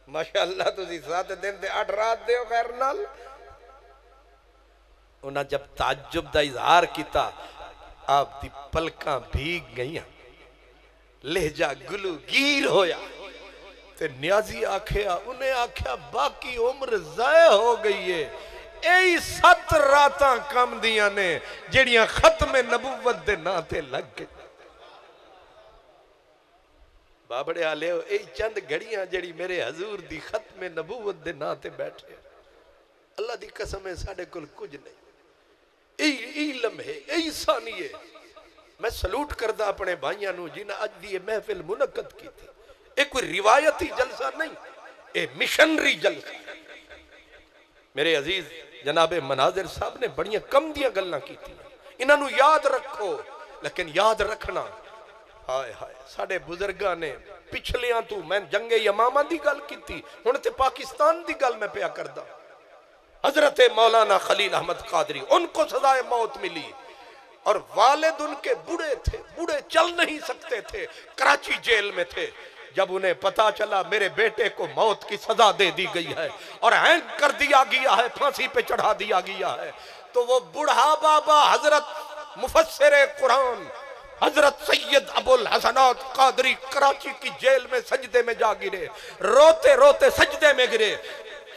ماشاءاللہ تسی 7 دن دے 8 رات دے ہو خیر نال۔ انہاں جب تعجب دا اظہار کیتا، آپ دی پلکاں بھیگ گئیاں، لہجہ گلو گیر ہویا، تے نیازی آکھیا، انہیں آکھیا باقی عمر ضائع ہو گئی ہے، ایہی 7 راتاں کم دیاں نے جڑیاں ختم نبوت دے ناتے لگ گئے۔ بابڑے آلے ہو، ایہی چند گھڑیاں جڑی میرے حضور دی ختم نبوت دے ناتے بیٹھے، اللہ دی قسم ہے ساڑھے کل کچھ نہیں، ایہی لمحے، ایہی ثانیے۔ میں سلوٹ کردہ اپنے بھائیاں نو جنہاں اج دی محفل منعقد کی تھی، ایک کوئی روایتی جلسہ نہیں، ایک مشنری جلسہ۔ میرے عزیز جناب مناظر صاحب نے بڑیاں کم دیاں گلنا کی تھی، انہاں نو یاد رکھو، لیکن یاد رکھنا، ہائے ہائے ساڑھے بزرگاں نے پچھلیاں تو میں جنگ یمامہ دی گل کی تھی، انہوں پاکستان دی گل میں پیا کردہ۔ حضرت مولانا خلیل احمد قادری، ان کو سزائے موت ملی، اور والد ان کے بوڑھے تھے، بوڑھے چل نہیں سکتے تھے، کراچی جیل میں تھے۔ جب انہیں پتا چلا میرے بیٹے کو موت کی سزا دے دی گئی ہے اور ہینگ کر دیا گیا ہے، پھانسی پہ چڑھا دیا گیا ہے، تو وہ بڑھا بابا حضرت مفسر قرآن حضرت سید ابو الحسنات قادری کراچی کی جیل میں سجدے میں جا گرے، روتے روتے سجدے میں گرے۔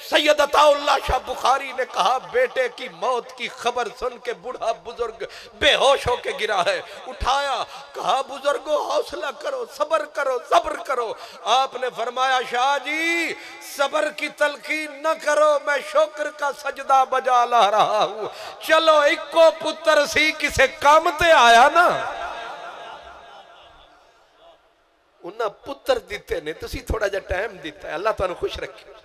سید عطا اللہ شاہ بخاری نے کہا بیٹے کی موت کی خبر سن کے بڑھا بزرگ بے ہوش ہو کے گرا ہے، اٹھایا، کہا بزرگو حوصلہ کرو، صبر کرو، صبر کرو۔ آپ نے فرمایا شاہ جی صبر کی تلقین نہ کرو، میں شکر کا سجدہ بجا لا رہا ہوں، چلو ایک کو پتر سی کسے کامتے آیا نا۔ انہاں پتر دیتے نے تسی تھوڑا جا ٹائم دیتا ہے، اللہ تعالیٰ خوش رکھے۔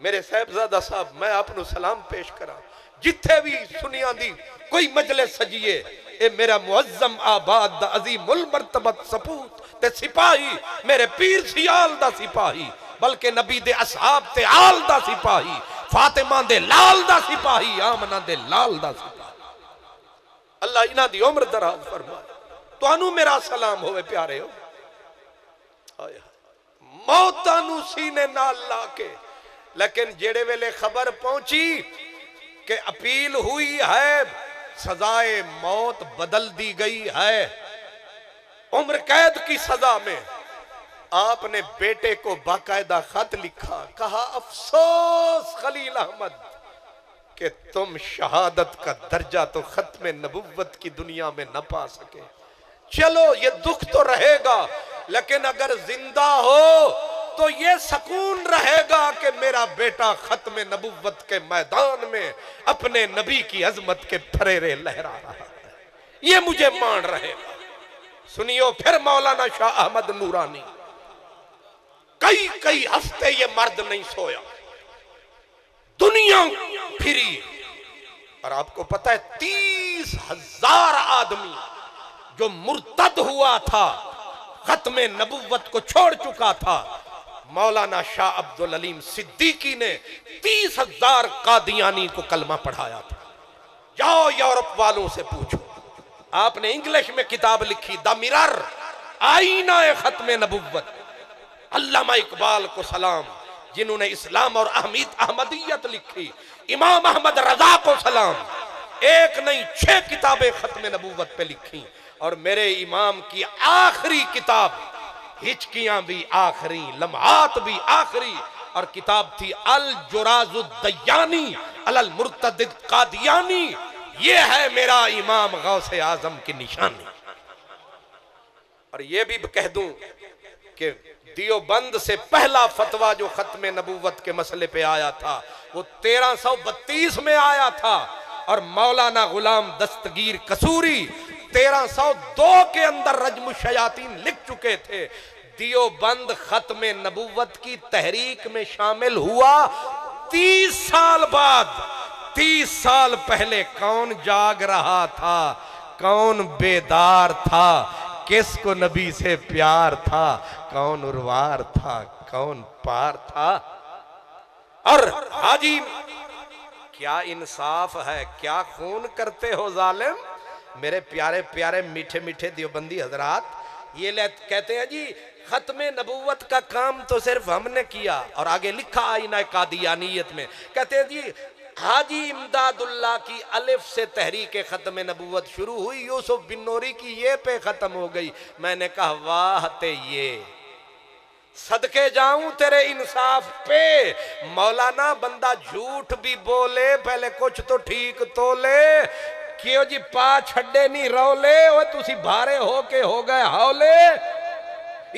میرے صاحبزادہ صاحب میں اپنو سلام پیش کرا، جتھے بھی سنیاں دی کوئی مجلس سجیے، اے میرا معظم آباد دا عظیم المرتبت سپوت تے سپاہی، میرے پیر سیال دا سپاہی، بلکہ نبی دے اصحاب تے آل دا سپاہی، فاطمہ دے لال دا سپاہی، آمنہ دے لال دا سپاہی، اللہ انہاں دی عمر دراز فرمائے۔ تو انو میرا سلام ہوئے پیارے ہو، موتانو سینے نال لا کے، لیکن جیڑے ویلے خبر پہنچی کہ اپیل ہوئی ہے، سزائے موت بدل دی گئی ہے، عمر قید کی سزا میں، آپ نے بیٹے کو باقاعدہ خط لکھا، کہا افسوس خلیل احمد کہ تم شہادت کا درجہ تو ختم نبوت کی دنیا میں نہ پا سکے، چلو یہ دکھ تو رہے گا، لیکن اگر زندہ ہو تو یہ سکون رہے گا کہ میرا بیٹا ختم نبوت کے میدان میں اپنے نبی کی عظمت کے پھریرے لہرا رہا ہے، یہ مجھے مان رہے گا۔ سنیو پھر مولانا شاہ احمد نورانی، کئی ہفتے یہ مرد نہیں سویا، دنیا پھری، اور آپ کو پتہ ہے 30,000 آدمی جو مرتد ہوا تھا ختم نبوت کو چھوڑ چکا تھا، مولانا شاہ عبدالعلیم صدیقی نے 30,000 قادیانی کو کلمہ پڑھایا تھا۔ جاؤ یورپ والوں سے پوچھو، آپ نے انگلش میں کتاب لکھی دا مرر، آئینہ ختم نبوت۔ علامہ اقبال کو سلام جنہوں نے اسلام اور احمدیت لکھی، امام احمد رضا کو سلام، ایک نہیں 6 کتابیں ختم نبوت پہ لکھی، اور میرے امام کی آخری کتاب ہچکیاں بھی آخری، لمحات بھی آخری، اور کتاب تھی الجراز الدیانی علی المرتد قادیانی۔ یہ ہے میرا امام غوث اعظم کی نشانی۔ اور یہ بھی کہہ دوں کہ دیوبند سے پہلا فتویٰ جو ختم نبوت کے مسئلے پہ آیا تھا وہ 1332 میں آیا تھا، اور مولانا غلام دستگیر قصوری 1302 کے اندر رجم الشیاطین لکھ چکے تھے۔ دیوبند ختم نبوت کی تحریک میں شامل ہوا 30 سال بعد۔ 30 سال پہلے کون جاگ رہا تھا، کون بیدار تھا، کس کو نبی سے پیار تھا، کون اروار تھا، کون پار تھا۔ اور حاجی کیا انصاف ہے، کیا خون کرتے ہو ظالم۔ میرے پیارے پیارے میٹھے میٹھے دیوبندی حضرات، یہ کہتے ہیں جی ختم نبوت کا کام تو صرف ہم نے کیا، اور آگے لکھا آئینہ قادیانیت میں، کہتے ہیں جی حاجی امداد اللہ کی الف سے تحریک ختم نبوت شروع ہوئی، یوسف بن نوری کی یہ پہ ختم ہو گئی۔ میں نے کہا واہ تے یہ صدقے جاؤں تیرے انصاف پہ، مولانا بندہ جھوٹ بھی بولے پہلے کچھ تو ٹھیک تو لے، کیوں جی پا چھڑے نہیں رولے، وہ تسی بھارے ہو کے ہو گئے ہولے۔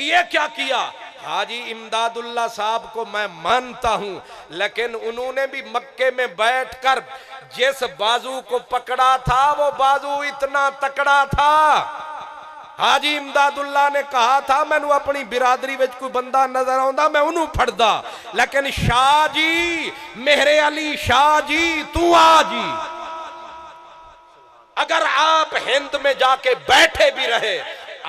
یہ کیا کیا؟ حاجی امداد اللہ صاحب کو میں مانتا ہوں، لیکن انہوں نے بھی مکے میں بیٹھ کر جس بازو کو پکڑا تھا وہ بازو اتنا تکڑا تھا۔ حاجی امداد اللہ نے کہا تھا میں نے اپنی برادری وچ کوئی بندہ نظر آؤں میں انہوں پھڑ دا، لیکن شاہ جی مہر علی شاہ جی تو آ جی، اگر آپ ہند میں جا کے بیٹھے بھی رہے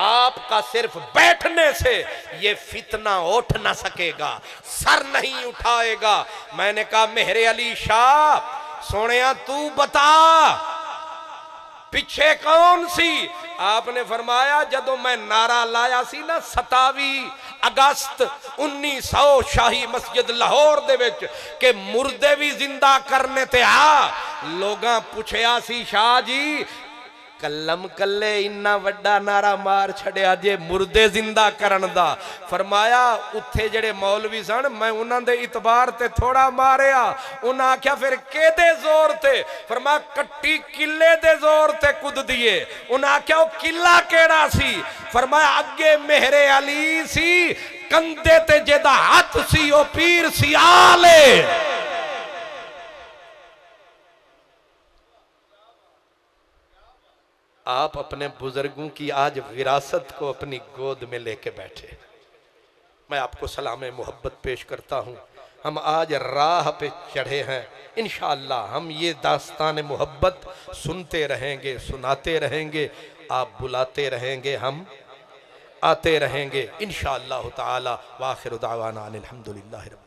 آپ کا صرف بیٹھنے سے یہ فتنہ اٹھ نہ سکے گا، سر نہیں اٹھائے گا۔ میں نے کہا مہر علی شاہ سونیا تو بتا پیچھے کون سی؟ آپ نے فرمایا جدو میں نعرہ لایا سی نا 27 اگست 1900 شاہی مسجد لاہور دے وچ کہ مردے بھی زندہ کرنے تے لوگاں پوچھیا سی شاہ جی کلم کلے انہا وڈا نعرہ مار چھڑیا جے مردے زندہ کرن دا۔ فرمایا اتھے جڑے مولوی سن میں انہاں دے اعتبار تے تھوڑا ماریا، انہاں کیا پھر کے دے زور تے؟ فرمایا کٹی کلے دے زور تے کد دیے، انہاں کیا وہ کلہ کیڑا سی؟ فرمایا اگے مہر علی سی کندے تے جیدہ ہاتھ سی او پیر سی آلے۔ آپ اپنے بزرگوں کی آج وراثت کو اپنی گود میں لے کے بیٹھے۔ میں آپ کو سلام محبت پیش کرتا ہوں۔ ہم آج راہ پہ چڑھے ہیں، انشاءاللہ ہم یہ داستان محبت سنتے رہیں گے، سناتے رہیں گے، آپ بلاتے رہیں گے، ہم آتے رہیں گے انشاءاللہ تعالی۔ وآخر دعوانا الحمدللہ رب